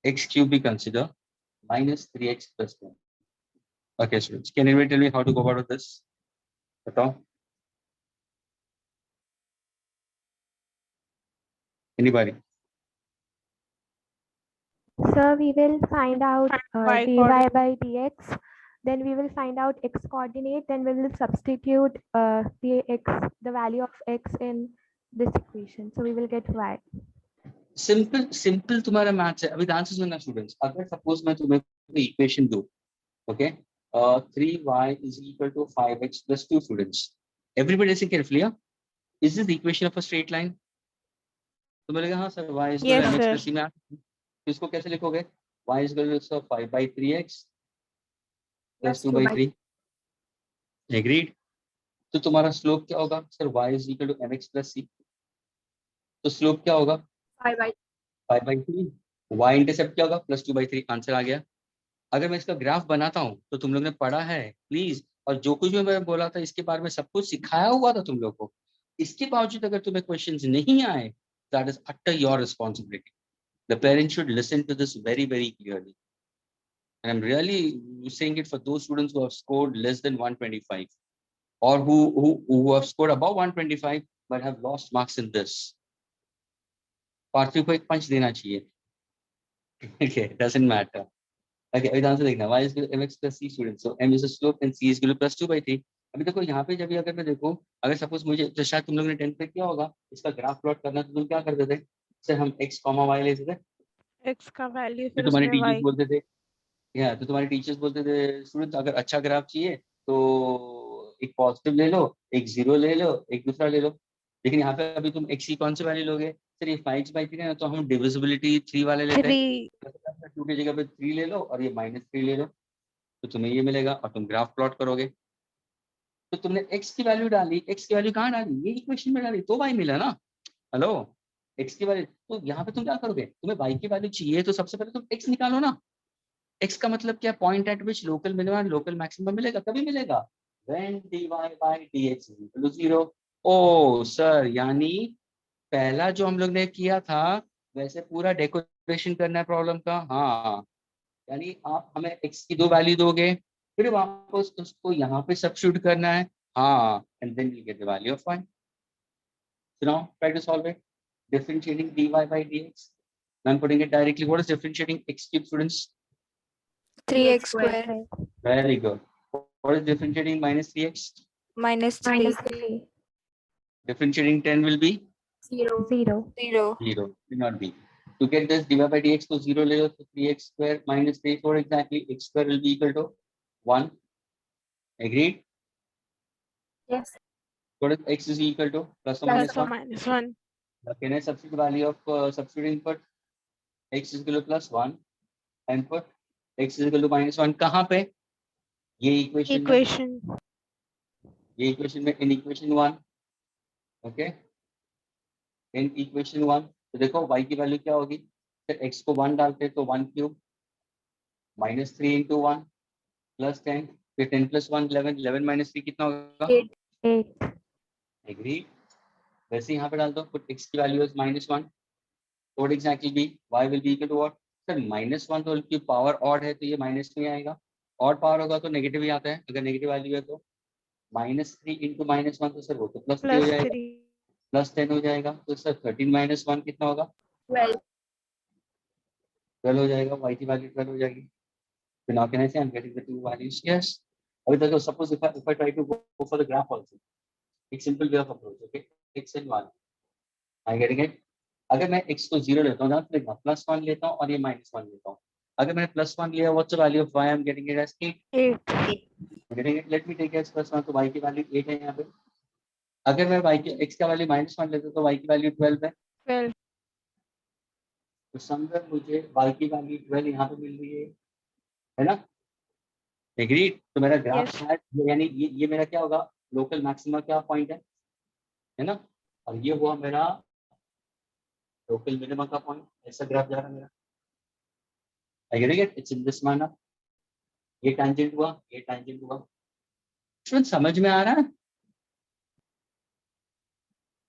x cube we consider minus 3x plus 1. Okay, students. Can you tell me how to go about this? बताओ. Anybody? Sir, we will find out Y dy coordinate. by dx. Then we will find out x coordinate. Then we will substitute the value of x in this equation. So we will get y. Simple तुम्हारा maths है. अभी answer सुनना students. अगर suppose मैं तुम्हें कोई equation दूं, okay, 3y is equal to 5x plus 2 students. Everybody listen carefully. Is this the equation of a straight line? तो बोलेगा हाँ sir, y is equal Yes, to mx sir. plus c में तो इसको कैसे लिखोगे? y is equal to 5 by 3x plus 2 by 3. Agreed? तो तुम्हारा स्लोप क्या होगा? Sir y is equal to mx plus c. तो स्लोप क्या होगा? 5 by 5 by 3. y इंटरसेप्ट क्या होगा? Plus 2 by 3. आंसर आ गया. अगर मैं इसका ग्राफ बनाता हूं तो तुम लोग ने पढ़ा है प्लीज, और जो कुछ भी मैं बोला था इसके बारे में सब कुछ सिखाया हुआ था तुम लोग को. इसके बावजूद अगर तुम्हें क्वेश्चंस नहीं आए, that is utter your responsibility. The parents should listen to this very very clearly. And I'm really saying it for those students who have scored less than 125 or who have scored above 125 but have lost marks in this. पार्थिव को एक पंच देना चाहिए. Okay, doesn't matter. Okay, अभी answer देखना. Y is equal to mx plus c students. So m is the slope and c is equal to plus 2 by 3. अभी देखो यहाँ पे जब अगर मैं देखूं, अगर सपोज मुझे, तो शायद तुम लोगों ने 10th पे किया होगा, इसका ग्राफ प्लॉट करना, तो तुम क्या करते थे? सर हम x, y लेते थे. X का value तो फिर तुम्हारे उसमें टीचर्स y. बोलते थे, या तो तुम्हारे टीचर्स बोलते थे स्टूडेंट्स अगर अच्छा ग्राफ चाहिए तो एक पॉजिटिव ले लो, एक जीरो ले लो, एक दूसरा ले लो. लेकिन यहाँ पे अभी तुम x की कौन सी वैल्यू लोगे? सर ये 5 by 3 है तो हम डिविजिबिलिटी 3 वाले लेते हैं. 3. 2 की जगह पे 3 ले लो और ये -3 ले लो, तो तुम्हें ये मिलेगा और तुम ग्राफ प्लॉट करोगे. तो तुमने x की वैल्यू डाली, x की वैल्यू कहाँ डाली? ये इक्वेशन में डाली तो y मिला ना. हेलो, x की वैल्यू. तो यहाँ पे तुम क्या करोगे? तुम्हें y की वैल्यू चाहिए तो सबसे पहले तुम x निकालो ना. x का मतलब क्या? पॉइंट एट विच लोकल मिनिमम लोकल मैक्सिमम मिलेगा. कभी मिलेगा when dy by dx is equal to 0. Oh sir, यानी पहला जो हम लोग ने किया था वैसे पूरा डेकोरेशन करना है प्रॉब्लम का. हाँ, यानी आप हमें x की 2 वैल्यू दोगे, फिर वापस उसको यहाँ पे सब्स्टिट्यूट करना है. हाँ, and then you get the value of y. So now try to solve it. Differentiating dy by dx. I'm putting it directly. What is differentiating x cube, students? 3x square Very good. What is differentiating minus 3x? minus 3. 3. Differentiating 10 will be 0. 0. 0. 0. Will not be. To get this dy by dx to 0 ले लो, तो 3x square minus 3, what exactly? X square will be equal to 1. Agreed? Yes. What is x is equal to? Plus or Plus minus Plus or 1? minus 1. Can I substitute value of substitute input? X is equal to plus 1. Input x is equal to minus 1. कहाँ पे? ये equation में. Equation. ये equation में, in equation 1. Okay. In equation 1 तो देखो y की value क्या होगी, फिर x को 1 डालते हैं तो 1 क्यूब माइनस 3 इंटू 1 प्लस 10, फिर 10 प्लस 1 11, 11 माइनस 3 कितना होगा 8. 8. एग्री। वैसे यहाँ पे डाल दो, पुट x की value is -1, what exactly be y will be equal to what, sir -1 तो की पावर ऑड है तो ये माइनस में आएगा, ऑड पावर होगा तो नेगेटिव ही आता है, अगर नेगेटिव वैल्यू है तो -3 इंटू -1 तो सर वो तो +3 हो जाएगा, +10 हो जाएगा, तो सर 13 - 1 कितना होगा 12. 12 हो जाएगा, y की वैल्यू 12 हो जाएगी। So now can I say I'm getting the two values? Yes. अभी देखो suppose if I try to go for the graph also, एक simple way of approach, okay? X and 1. Am I getting it? अगर मैं x को 0 लेता हूँ ना तो +1 लेता हूँ और ये -1 लेता हूँ। अगर मैंने +1 लिया, what's the value of y? I'm getting it as 8. 8. Getting it? Let me take x +1 तो y की वैल्यू 8 है यहाँ पे। अगर मैं y की x का वैल्यू -1 लेता हूँ तो y की वैल्यू 12 है। 12. तो समझ मुझे y की वैल्यू 12 यहाँ पे मिल रही है ना? एग्री। तो मेरा ग्राफ शायद यानी ये मेरा क्या होगा, लोकल मैक्सिमा क्या पॉइंट है ना, और ये हुआ मेरा लोकल मिनिमा का पॉइंट, ऐसा ग्राफ जा रहा है मेरा। I getting it? It's in this manner. ये टैंजेंट हुआ, ये टैंजेंट हुआ। स्टूडेंट समझ में आ रहा है?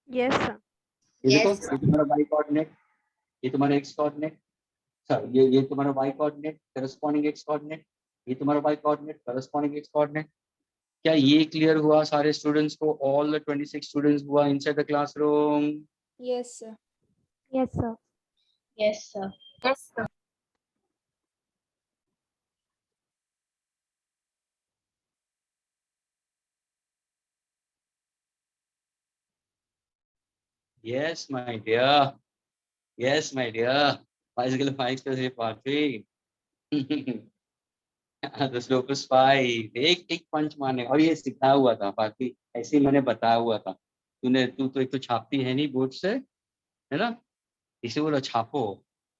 Yes, sir. ये देखो, ये तुम्हारा y कोऑर्डिनेट, ये तुम्हारा x कोऑर्डिनेट, सर ये तुम्हारा y coordinate corresponding x coordinate, ये तुम्हारा y coordinate corresponding x coordinate. क्या ये क्लियर हुआ सारे स्टूडेंट्स को? ऑल द 26 स्टूडेंट्स हुआ inside the classroom? Yes, sir. Yes, sir. Yes, sir. Yes, sir. Yes, my dear. Yes, my dear. Bicycle 5 plus 5. The slope is 5. एक पंच मारने, और ये सिखाया हुआ था पार्थी, ऐसे ही मैंने बताया हुआ था। तू तो एक तो छापती है नहीं बोर्ड से, है ना, इसे बोलो छापो।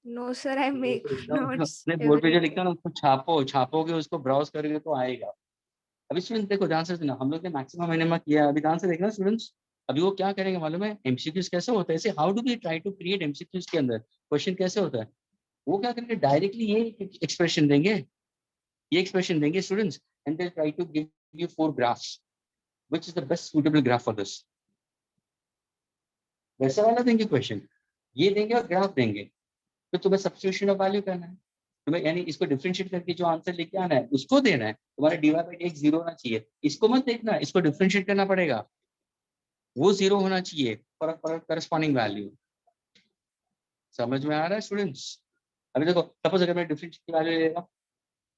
No, sir. I make notes. अपने बोर्ड पे जो every लिखा है ना उसको छापो, छापोगे उसको ब्राउज करोगे तो आएगा। अभी स्टूडेंट देखो ध्यान से सुनो, हम लोग ने मैक्सिमम मिनिमम किया है, अभी ध्यान से देखना स्टूडेंट्स। अभी वो क्या करेंगे मालूम है, एमसीक्यूज कैसे होता है, ऐसे how do we try to create MCQs के अंदर क्वेश्चन कैसे होता है, वो क्या करेंगे डायरेक्टली ये एक्सप्रेशन देंगे, ये एक्सप्रेशन देंगे students, and they try to give you 4 graphs which is the best suitable graph for this. वैसा वाला देंगे क्वेश्चन, ये देंगे और ग्राफ देंगे, तो तुम्हें सब्स्टिट्यूशन ऑफ वैल्यू करना है, तुम्हें यानी इसको डिफरेंशिएट करके जो आंसर लेके आना है उसको देना है। तुम्हारा dy/dx 0 होना चाहिए, इसको मत देखना, इसको डिफरेंशिएट करना पड़ेगा, वो 0 होना चाहिए फॉर करस्पॉन्डिंग वैल्यू। समझ में आ रहा है स्टूडेंट्स? अभी देखो सपोज अगर मैं डिफरेंशिएट की वैल्यू लेगा,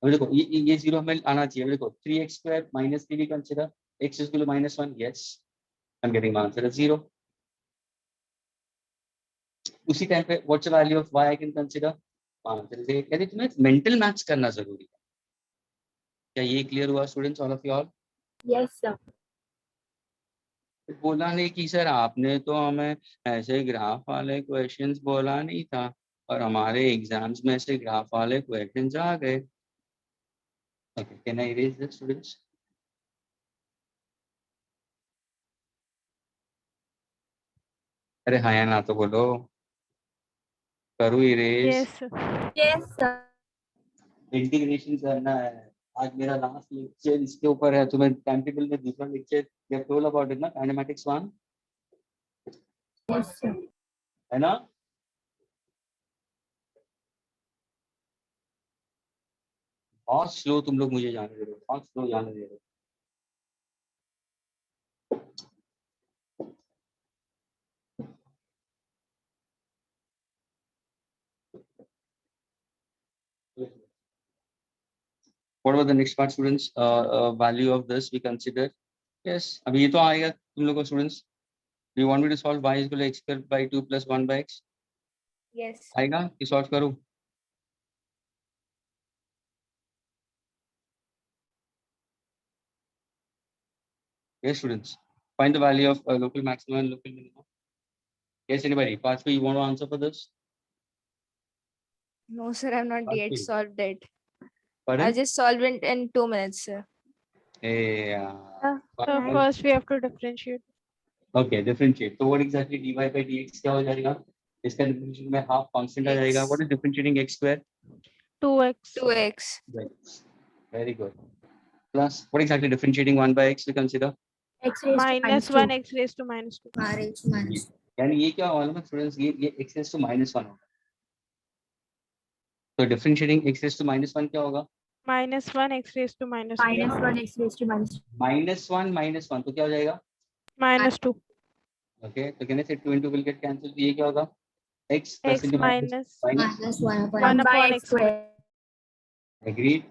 अभी देखो ये 0 हमें आना चाहिए। अभी देखो 3x² - 3 consider x is equal to -1, yes I'm getting my answer as 0। उसी टाइम पे what's the value of y I can consider, answer is 8। यानी तुम्हें मेंटल मैथ्स करना जरूरी है। क्या ये क्लियर हुआ students all of you all? Yes, sir. बोला नहीं कि सर आपने तो हमें ऐसे ग्राफ वाले क्वेश्चंस बोला नहीं था और हमारे एग्जाम्स में ऐसे ग्राफ वाले क्वेश्चंस आ गए। Okay, can I erase this students? अरे हाँ या ना तो बोलो, करूँ erase? Yes, sir. Yes, sir. Integration करना है, आज मेरा लास्ट लेक्चर इसके ऊपर है। तुम्हें टाइम टेबल में दूसरा lecture you have told about it ना, काइनेमैटिक्स 1, Yes, sir. है ना? बहुत स्लो तुम लोग मुझे जाने दे रहे हो, बहुत स्लो जाने दे रहे हो। What was the next part, students? Value of this we consider. Yes, अभी ये तो आएगा तुम लोगों को students. Do you want me to solve y is equal to x² / 2 + 1/x? Yes. आएगा कि सॉल्व करूँ? Yes, students. Find the value of local maximum and local minimum. Yes, anybody? Pathway, you want to answer for this? No, sir. I'm not yet Okay. solved it. Pardon? I'll just solve it in 2 minutes, sir. Hey, So first we have to differentiate. Okay, differentiate. So what exactly dy by dx क्या हो जाएगा? इसका differentiation में half constant आ जाएगा. What is differentiating x square? 2x. 2x. Right. Very good. Plus, what exactly differentiating 1 by x we consider? X raised to Minus -2. 1 x raised to minus 2. यानी ये क्या होगा ना स्टूडेंट्स, ये x raised to -1 होगा. तो differentiating x raised to -1 क्या होगा? Minus 1 x raised to minus 2. -1 x raised to -2. -1 तो क्या हो जाएगा? Minus 2. Okay, तो कहने से 2 into will get cancelled. ये क्या होगा? X plus X into minus minus 1 1 by upon x x square. square. Agreed.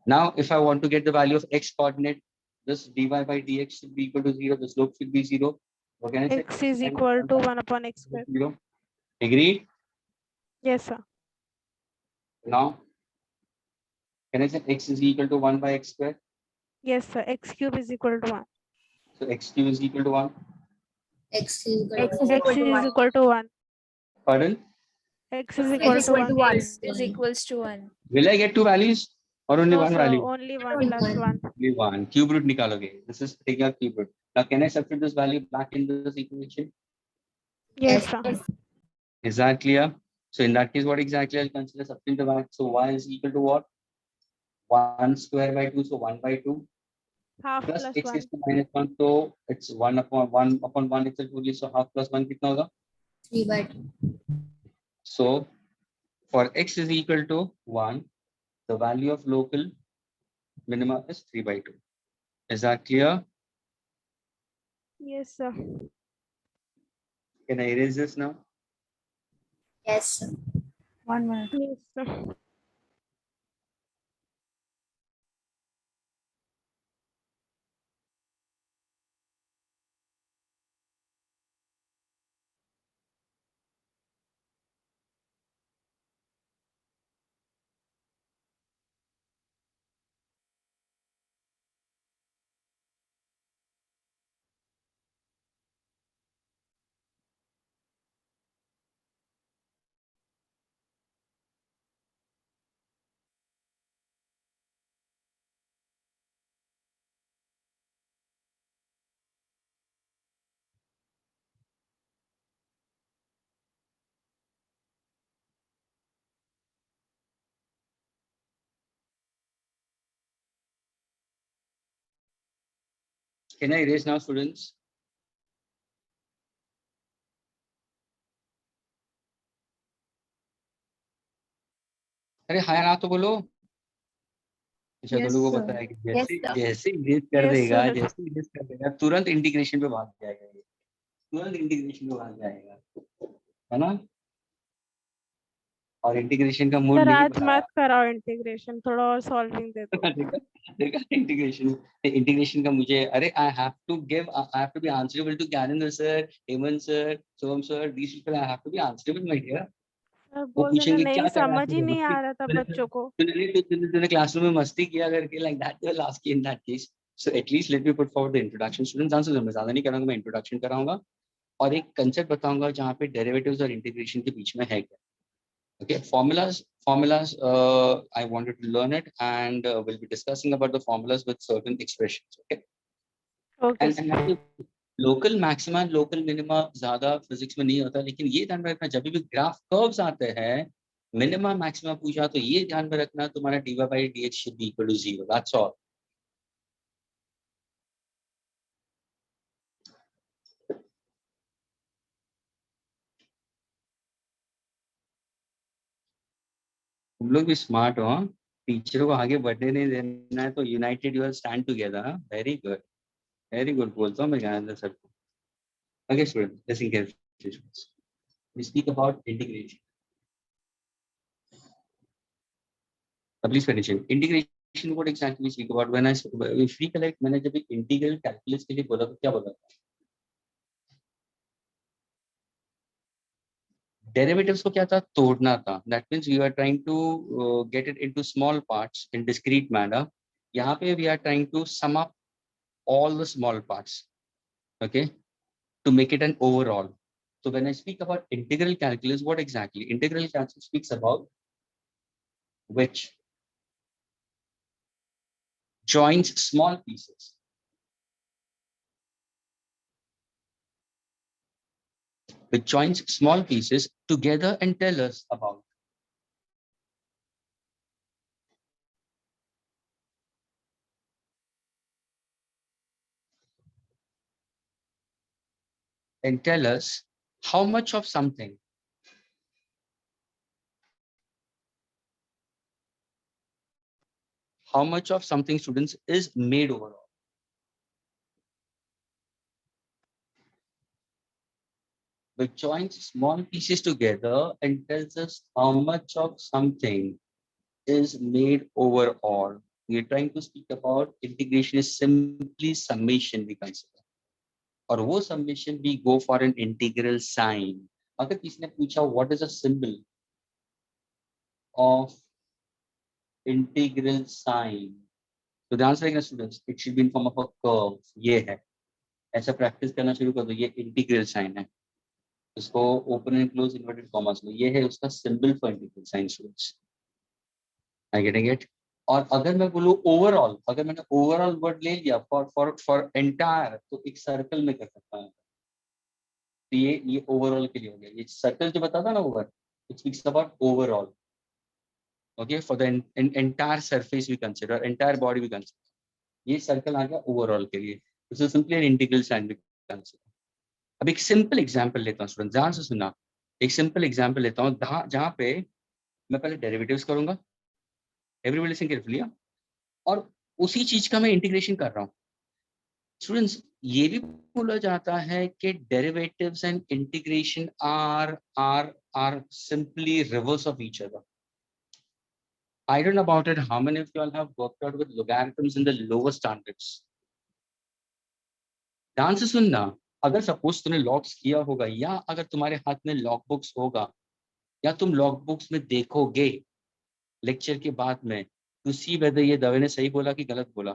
Now, if I want to get the value of x coordinate, this dy by dx should be equal to 0. The slope should be 0. What can I say? X is equal to 1 upon x square. 0. Agreed. Yes, sir. Now, can I say x is equal to 1 by x square? Yes, sir. X cube is equal to 1. So x cube is equal to 1. X is X equal to is 1. equal to 1. Pardon? X is X equal is to equal to 1. 1. Is equals to 1. Will I get two values or only No, one sir. value? Only 1 plus 1. Only one. Cube root nikaloge. This is taking out cube root. Now, can I substitute this value back in this equation? Yes, sir. Is that clear? So in that case, what exactly I'll consider substitute the back? So y is equal to what? 1 square by 2. So 1 by 2. Half Plus plus x 1. is to minus 1. So it's 1 upon 1 itself only. So half plus 1 kitna hoga? 3 by 2. So for x is equal to 1, the value of local minima is 3 by 2. Is that clear? Yes, sir. Can I erase this now? Yes. 1 minute. Yes, sir. Can I erase now, students? अरे हाँ ना तो बोलो. अच्छा Yes, दोनों को sir. पता है कि Yes, जैसे sir. जैसे erase कर Yes, देगा, sir. जैसे erase कर देगा, तुरंत इंटीग्रेशन पे भाग जाएगा ये. तुरंत इंटीग्रेशन पे भाग जाएगा, है ना? और इंटीग्रेशन का मूड सर नहीं आज बनाया. मत कराओ इंटीग्रेशन, थोड़ा और सॉल्विंग दे दो. देखा इंटीग्रेशन का मुझे, अरे I have to be answerable to Gyanendra sir, Hemant sir, Soham sir. These people I have to be answerable, my dear. Sir वो बोल देना पूछेंगे नहीं, क्या कर रहा है समझ ही नहीं आ रहा था बच्चों को. तूने क्लासरूम में मस्ती किया करके, like that they will ask you in that case. So at least let me put forward the introduction. Students answer मैं ज्यादा नहीं कराऊंगा, मैं इंट्रोडक्शन कराऊंगा और एक कंसेप्ट बताऊंगा जहाँ पे डेरिवेटिव्स और इंटीग्रेशन के बीच में है क्या. Okay, formulas. I wanted to learn it, and we'll be discussing about the formulas with certain expressions. Okay. Okay. And local maxima and local minima ज़्यादा physics में नहीं होता, लेकिन ये ध्यान में रखना जब भी ग्राफ कर्व्स आते हैं, मिनिमा मैक्सिमा पूछा तो ये ध्यान में रखना तुम्हारा dy by dx should be equal to 0. That's all. तुम लोग भी स्मार्ट हो, टीचर को आगे बढ़ने नहीं देना है तो United you stand together. Very good बोलता हूँ मैं ज्ञानेंद्र सर को. Okay, students, listen carefully. We speak about integration. Please pay attention. Integration, what exactly we speak about? When if we collect, मैंने जब एक integral calculus के लिए बोला तो क्या बोला? Derivatives को क्या था? तोड़ना था. That means we are trying to get it into small parts in discrete manner. यहाँ पे we are trying to sum up all the small parts. Okay, to make it an overall. So when I speak about integral calculus, what exactly? Integral calculus speaks about which joins small pieces which joins small pieces together and tell us about. And tell us how much of something students is made overall. Which joins small pieces together and tells us how much of something is made overall. We're trying to speak about integration is simply summation we consider. और वो summation we go for an integral sign. अगर किसी ने पूछा what is a symbol of integral sign, तो ध्यान से देखना students, it should be in form of a curve. ये है, ऐसा practice करना शुरू कर दो. ये integral sign है, इसको open and close inverted commas में, ये है उसका symbol for integral sign students. Are you getting it? और अगर मैं बोलूँ ओवरऑल, अगर मैंने ओवरऑल वर्ड ले लिया फॉर एंटायर, तो एक सर्कल में कर सकता हूँ. तो ये ओवरऑल के लिए हो गया. ये सर्कल जो बताता ना over, it speaks about overall. Okay, for the entire surface we consider, entire body we consider. ये सर्कल आ गया ओवरऑल के लिए. This is simply an integral sign we consider. अब एक सिंपल एग्जांपल लेता हूँ स्टूडेंट, ध्यान से सुनना. एक सिंपल एग्जांपल लेता हूँ जहाँ पे मैं पहले डेरिवेटिव्स करूंगा. Everybody listen carefully. और उसी चीज का मैं इंटीग्रेशन कर रहा हूँ. स्टूडेंट्स, ये भी बोला जाता है कि derivatives and integration are simply reverse of each other. I don't know about it. How many of you all have worked out with logarithms in the lower standards? ध्यान से सुनना. अगर सपोज तुमने लॉग्स किया होगा, या अगर तुम्हारे हाथ में लॉग बुक्स होगा, या तुम लॉग बुक्स में देखोगे लेक्चर के बाद में, टू सी वेदर ये दवे ने सही बोला कि गलत बोला.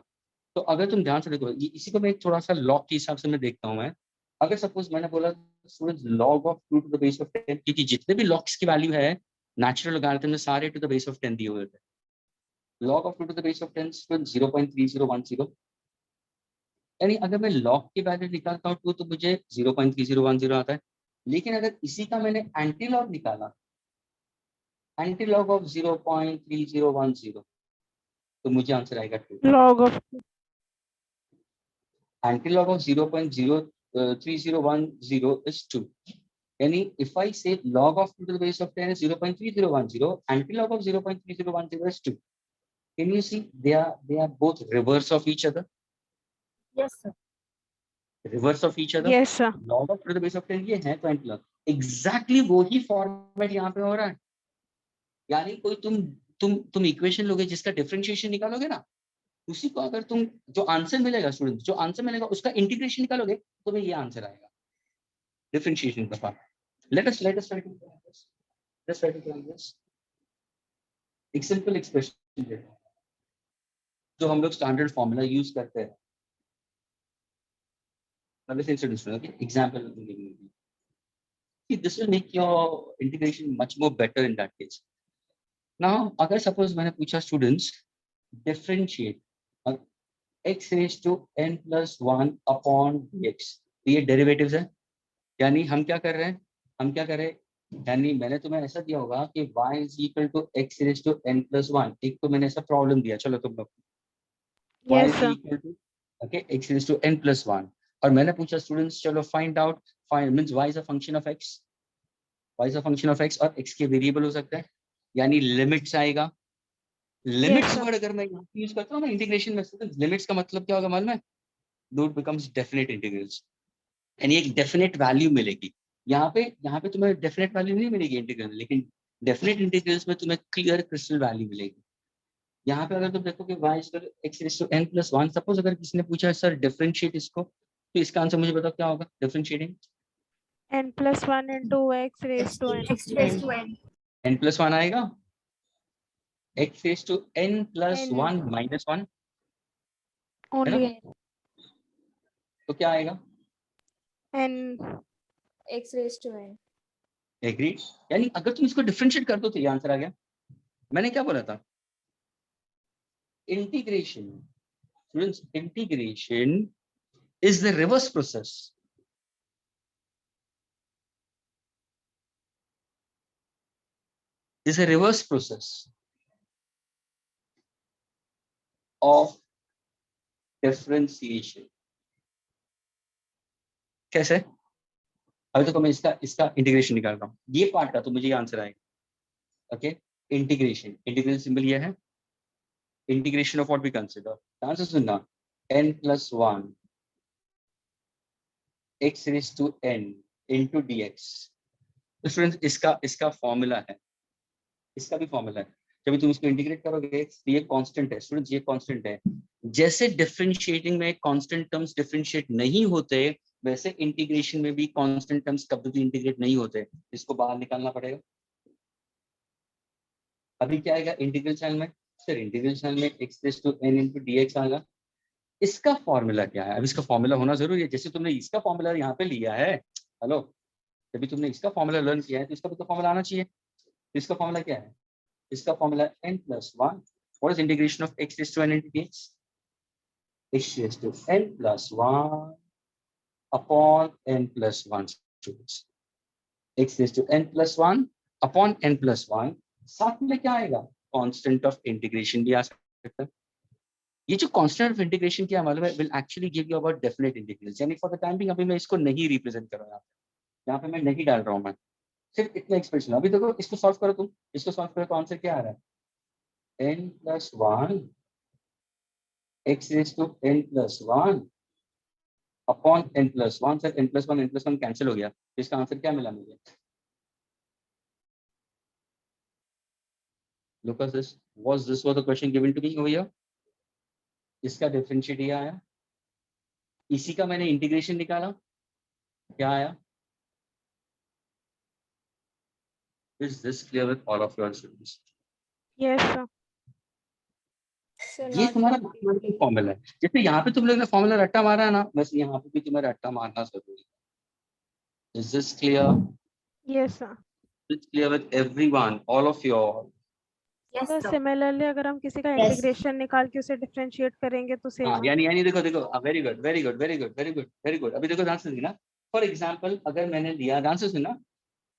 तो अगर तुम ध्यान से देखो, इसी को मैं एक थोड़ा सा लॉग के हिसाब से मैं देखता हूँ. मैं अगर सपोज मैंने बोला students log of 2 to the base of 10, क्योंकि जितने भी लॉग्स की वैल्यू है नेचुरल लॉगरिथम में सारे टू द बेस ऑफ 10 दिए हुए थे. Log of 2 to the base of 10 0.3010. यानी अगर मैं लॉग की वैल्यू निकालता हूँ तो मुझे 0.3010 आता है. लेकिन अगर इसी का मैंने एंटी लॉग निकाला, एंटी लॉग ऑफ 0.3010, तो मुझे आंसर आएगा 2. log of Antilog of 0.3010 is 2. Yani if I say log of 2 to the base of 10 is 0.3010, antilog of 0.3010 is 2. Can you see they are both reverse of each other? Yes, sir. Reverse of each other? yes sir. Log of 2 to the base of 10 ये है, तो antilog exactly वो ही format यहाँ पे हो रहा है. यानी कोई तुम इक्वेशन लोगे जिसका डिफरेंशिएशन निकालोगे ना, उसी को अगर तुम जो आंसर मिलेगा स्टूडेंट, जो आंसर मिलेगा उसका इंटीग्रेशन निकालोगे तो तुम्हें ये आंसर आएगा डिफरेंशिएशन का part. Let us try to do this. एक सिंपल एक्सप्रेशन जो हम लोग स्टैंडर्ड फॉर्मूला यूज करते हैं. Now let's introduce, okay? Example. See, this will make your integration much more better in that case. Now, अगर suppose मैंने पूछा students differentiate x raised to n plus 1 upon dx, तो ये derivatives है. यानी हम क्या कर रहे हैं, यानी मैंने तुम्हें ऐसा दिया होगा कि y is equal to x raised to n plus 1. एक तो मैंने ऐसा प्रॉब्लम दिया, चलो तुम लोग y yes is sir. equal to okay x raised to n plus 1, और मैंने पूछा स्टूडेंट्स चलो find means y is a function of x, और x के वेरिएबल हो सकता है, यानी लिमिट्स आएगा. Limits sir. वर्ड अगर मैं यूज करता हूँ ना इंटीग्रेशन में, लिमिट्स का मतलब क्या होगा मालूम है? दो बिकम्स डेफिनेट इंटीग्रल्स, यानी एक डेफिनेट वैल्यू मिलेगी. यहाँ पे तुम्हें डेफिनेट वैल्यू नहीं मिलेगी इंटीग्रल, लेकिन डेफिनेट इंटीग्रल्स में तुम्हें क्लियर क्रिस्टल वैल्यू मिलेगी. यहाँ पे अगर तुम देखो कि y equal x raise to n plus 1, suppose अगर किसी ने पूछा है सर डिफरेंशिएट इसको, तो इसका आंसर मुझे बताओ क्या होगा differentiating. n plus 1 into x raised to n. X raised to n. n plus 1 आएगा, x raise to n plus N. 1 minus 1, only n. तो क्या आएगा? n X raised to n. Agree. यानी अगर तुम इसको डिफरेंशिएट कर दो तो ये आंसर आ गया. मैंने क्या बोला था? Integration, students, integration is the reverse process. is a reverse process of differentiation. कैसे? अभी तो मैं इसका इंटीग्रेशन निकाल रहा हूँ, ये पार्ट का तो मुझे ये आंसर आएगा. ओके, इंटीग्रेशन सिंबल ये है, integration of what we consider. Answer सुनना, n plus 1 x raised to n into dx. तो स्टूडेंट्स इसका फॉर्मूला है, इसका भी फॉर्मूला है. जब तुम इसको इंटीग्रेट करोगे ये कांस्टेंट है स्टूडेंट्स, ये कांस्टेंट है. जैसे डिफरेंशिएटिंग में कांस्टेंट टर्म्स डिफरेंशिएट नहीं होते, वैसे इंटीग्रेशन में भी कांस्टेंट टर्म्स कभी भी इंटीग्रेट नहीं होते. इसको बाहर निकालना पड़ेगा. अभी क्या आएगा इंटीग्रल साइन में? सर इंटीग्रल साइन में x raised to n into dx आएगा. इसका फॉर्मूला क्या है? अब इसका फॉर्मूला होना जरूरी है. जैसे तुमने इसका फॉर्मूला यहाँ पे लिया है, हेलो, जब तुमने इसका फॉर्मूला लर्न किया है तो इसका भी तो फॉर्मूला आना चाहिए. इसका फॉर्मूला क्या है? इसका formula n plus 1. What is integration of x raised to n into dx? x raised to n plus 1 upon n plus 1 students. x raised to n plus 1 upon n plus 1. साथ में क्या आएगा? Constant of integration भी आ सकता है. ये जो constant of integration क्या मतलब है, will actually give you about definite integrals. यानी फॉर द टाइम बिंग अभी मैं इसको नहीं रिप्रेजेंट कर रहा हूँ, यहाँ पे मैं नहीं डाल रहा हूँ, मैं सिर्फ इतना एक्सप्रेशन. अभी देखो इसको सॉल्व करो, तुम इसको सॉल्व करो तो आंसर क्या आ रहा है? n plus 1 x raised to n plus 1 upon n plus 1. Sir n plus 1 cancel हो गया, इसका आंसर क्या मिला मुझे? Lucas, was the question given to me over here? इसका डिफरेंशिएट ये आया, इसी का मैंने इंटीग्रेशन निकाला, क्या आया? Is this clear with all of your students? Yes, sir. ये तुम्हारा मैथमेटिकल फॉर्मूला है. जैसे यहाँ पे तुम लोग ने फॉर्मूला रट्टा मारा है ना, वैसे यहाँ पे भी तुम्हें रट्टा मारना जरूरी है. Is this clear? Yes, sir. It's clear with everyone, all of you all. Yes, तो sir. सिमिलरली अगर हम किसी का Yes. इंटीग्रेशन निकाल के उसे डिफरेंशिएट करेंगे तो सेम. हाँ, यानी देखो वेरी गुड. अभी देखो ध्यान से देखना. फॉर एग्जांपल अगर मैंने लिया, ध्यान से सुनना,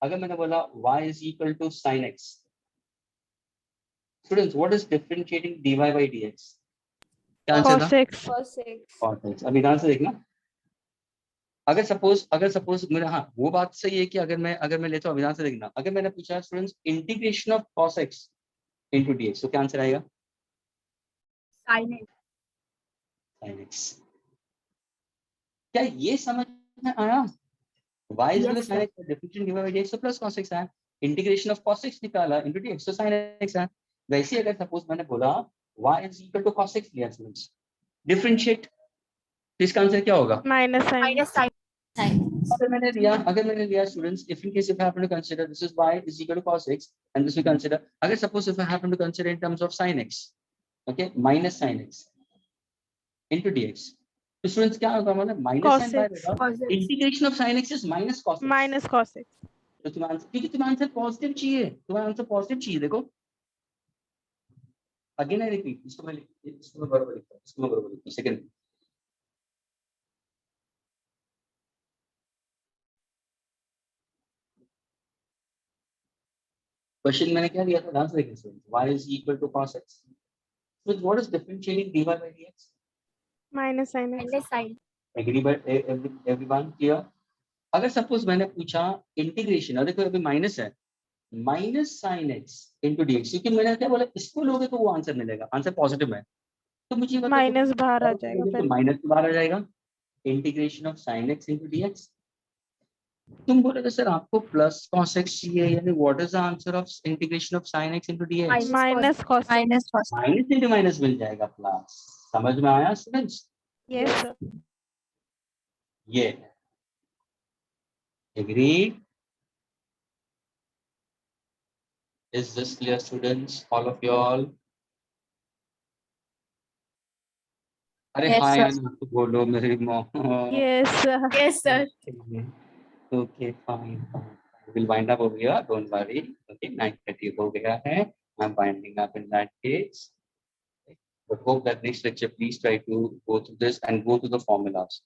अगर मैंने बोला y is equal to sin x. Students, what is differentiating dy by dx? क्या आंसर था? cos x. cos x. अभी ध्यान से देखना, अगर सपोज मेरा, हाँ वो बात सही है कि अगर मैं लेता हूँ, अभी ध्यान से देखना, अगर मैंने पूछा students integration of cos x into dx, तो क्या आंसर आएगा? Sin x. sin x. क्या ये समझ में आया? y is equal to Yes, sin x, differentiation dy by dx, so plus cos x है. इंटीग्रेशन ऑफ cos x निकाला into dx, तो sin x है. वैसे अगर सपोज मैंने बोला y is equal to cos x लिया स्टूडेंट्स, डिफरेंशिएट, तो इसका आंसर क्या होगा? Minus sin. Minus sin. अगर मैंने लिया students, if in case if I happen to consider this is y is equal to cos x and this we consider, अगर suppose if I happen to consider in terms of sin x, okay, minus sin x into dx, तो students क्या होगा? मतलब minus Cos sine x. By Cos x. Integration of sin x is minus cos x. Minus cos x. तो तुम्हारा answer, क्योंकि तुम्हारा answer positive चाहिए, तुम्हारा आंसर पॉजिटिव चाहिए. देखो अगेन आई रिपीट, इसको मैं बराबर लिखता हूं, सेकंड. क्वेश्चन मैंने क्या दिया था? ध्यान से देखिए, y is equal to cos x. So what is differentiating dy by dx? Minus sin x. Minus sin. Agree by everyone clear? अगर सपोज मैंने पूछा इंटीग्रेशन, देखो अभी माइनस है, minus sine x into dx, क्योंकि मैंने क्या बोला, इसको लोगे तो वो आंसर मिलेगा, आंसर पॉजिटिव है, तो मुझे माइनस बाहर आ जाएगा तो फिर. माइनस बाहर आ जाएगा. Integration of sine x into D X, तुम बोलोगे सर आपको प्लस cos x चाहिए, यानी what is the answer of integration of sin x into dx? Minus cos x. Minus into minus मिल जाएगा प्लस. समझ में आया स्टूडेंट्स? Yes, sir. ये agree? Is this clear students, all of you all? अरे Yes, हाँ sir. यार, तो बोलो मेरी mom. Yes, sir. Yes, sir. Okay, fine. We'll wind up over here. Don't worry. Okay, 9:30 हो गया है. I'm winding up in that case. But hope that next lecture, please try to go through this and go to the formulas.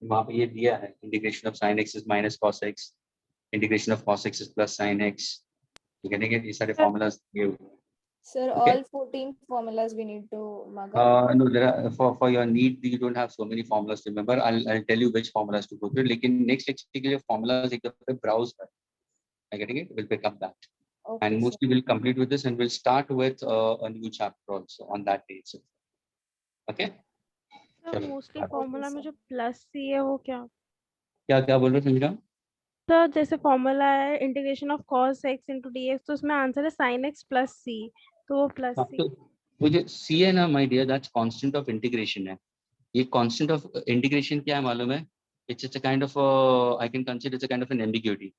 वहाँ पे ये दिया है, integration of sin x is minus cos x, integration of cos x is plus sin x. You're getting it? These are the Sir. formulas. Sir, Okay. all 14 formulas we need to mark up. No, there are for your need you don't have so many formulas to remember. I'll tell you which formulas to go through. लेकिन next lecture के लिए formulas एक दफे browse कर. Are you getting it? We'll pick up that. Okay, And sir. mostly we'll complete with this and we'll start with a new chapter also on that day itself. Okay? Sir चलो, mostly हाँ। Formula में sir. जो plus सी है वो क्या? क्या क्या बोल रहे हो संजना? सर जैसे फॉर्मूला है integration of cos x into dx, तो उसमें आंसर है sin x plus c, तो वो प्लस हाँ, सी. तो वो जो C है ना my dear, that's constant of integration है. ये constant of integration क्या है मालूम है? It's a kind of I can consider it's a kind of an ambiguity.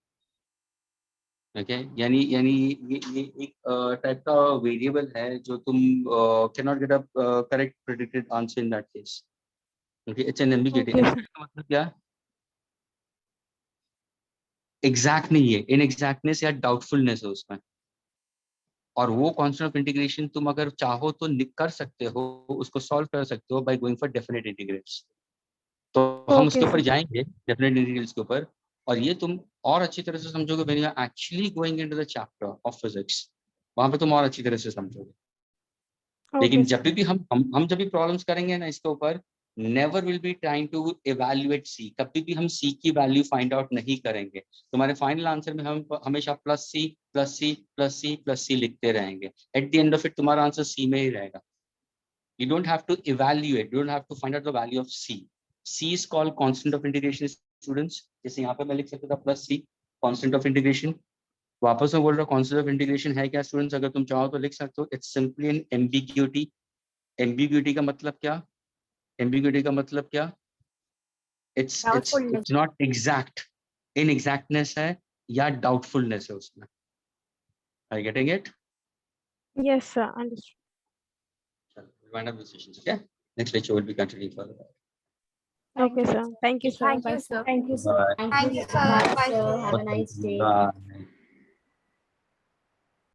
Okay? यानी ये एक type का variable है जो तुम cannot get a correct predicted answer in that case. Okay? It's an ambiguity. Okay, Ambiguity का मतलब क्या? Exact नहीं है, inexactness या doubtfulness है उसमें. और वो कांस्टेंट ऑफ इंटीग्रेशन तुम अगर चाहो तो कर सकते हो, उसको सॉल्व कर सकते हो by going for definite integrals. तो हम उसके ऊपर जाएंगे डेफिनेट इंटीग्रल्स के ऊपर, और ये तुम और अच्छी तरह से समझोगे when you are actually going into the chapter of physics. वहां पे तुम और अच्छी तरह से समझोगे. लेकिन जब भी हम जब भी प्रॉब्लम्स करेंगे ना इसके ऊपर, never will be trying to evaluate C. कभी भी हम सी की वैल्यू फाइंड आउट नहीं करेंगे. तुम्हारे फाइनल आंसर में हम हमेशा plus C plus C plus C plus C लिखते रहेंगे. At the end of it तुम्हारा आंसर सी में ही रहेगा. You don't have to evaluate, you don't have to find out the value of C. C is called constant of integration students. जैसे यहाँ पे मैं लिख सकता था plus C constant of integration. वापस में बोल रहा हूँ कांस्टेंट ऑफ इंटीग्रेशन है क्या स्टूडेंट्स? अगर तुम चाहो तो लिख सकते हो. It's simply an ambiguity. Ambiguity का मतलब क्या? एम्बिग्यूटी का मतलब क्या? it's not exact. इनएग्जैक्टनेस है या डाउटफुलनेस है उसमें. Are you getting it? Yes sir, understood. We'll wind up the sessions, okay? Next lecture will be continuing further. Okay sir, thank you sir. Thank you, sir. Thank you, sir. Bye. Thank you, sir. Bye, sir. Have a nice day. Bye.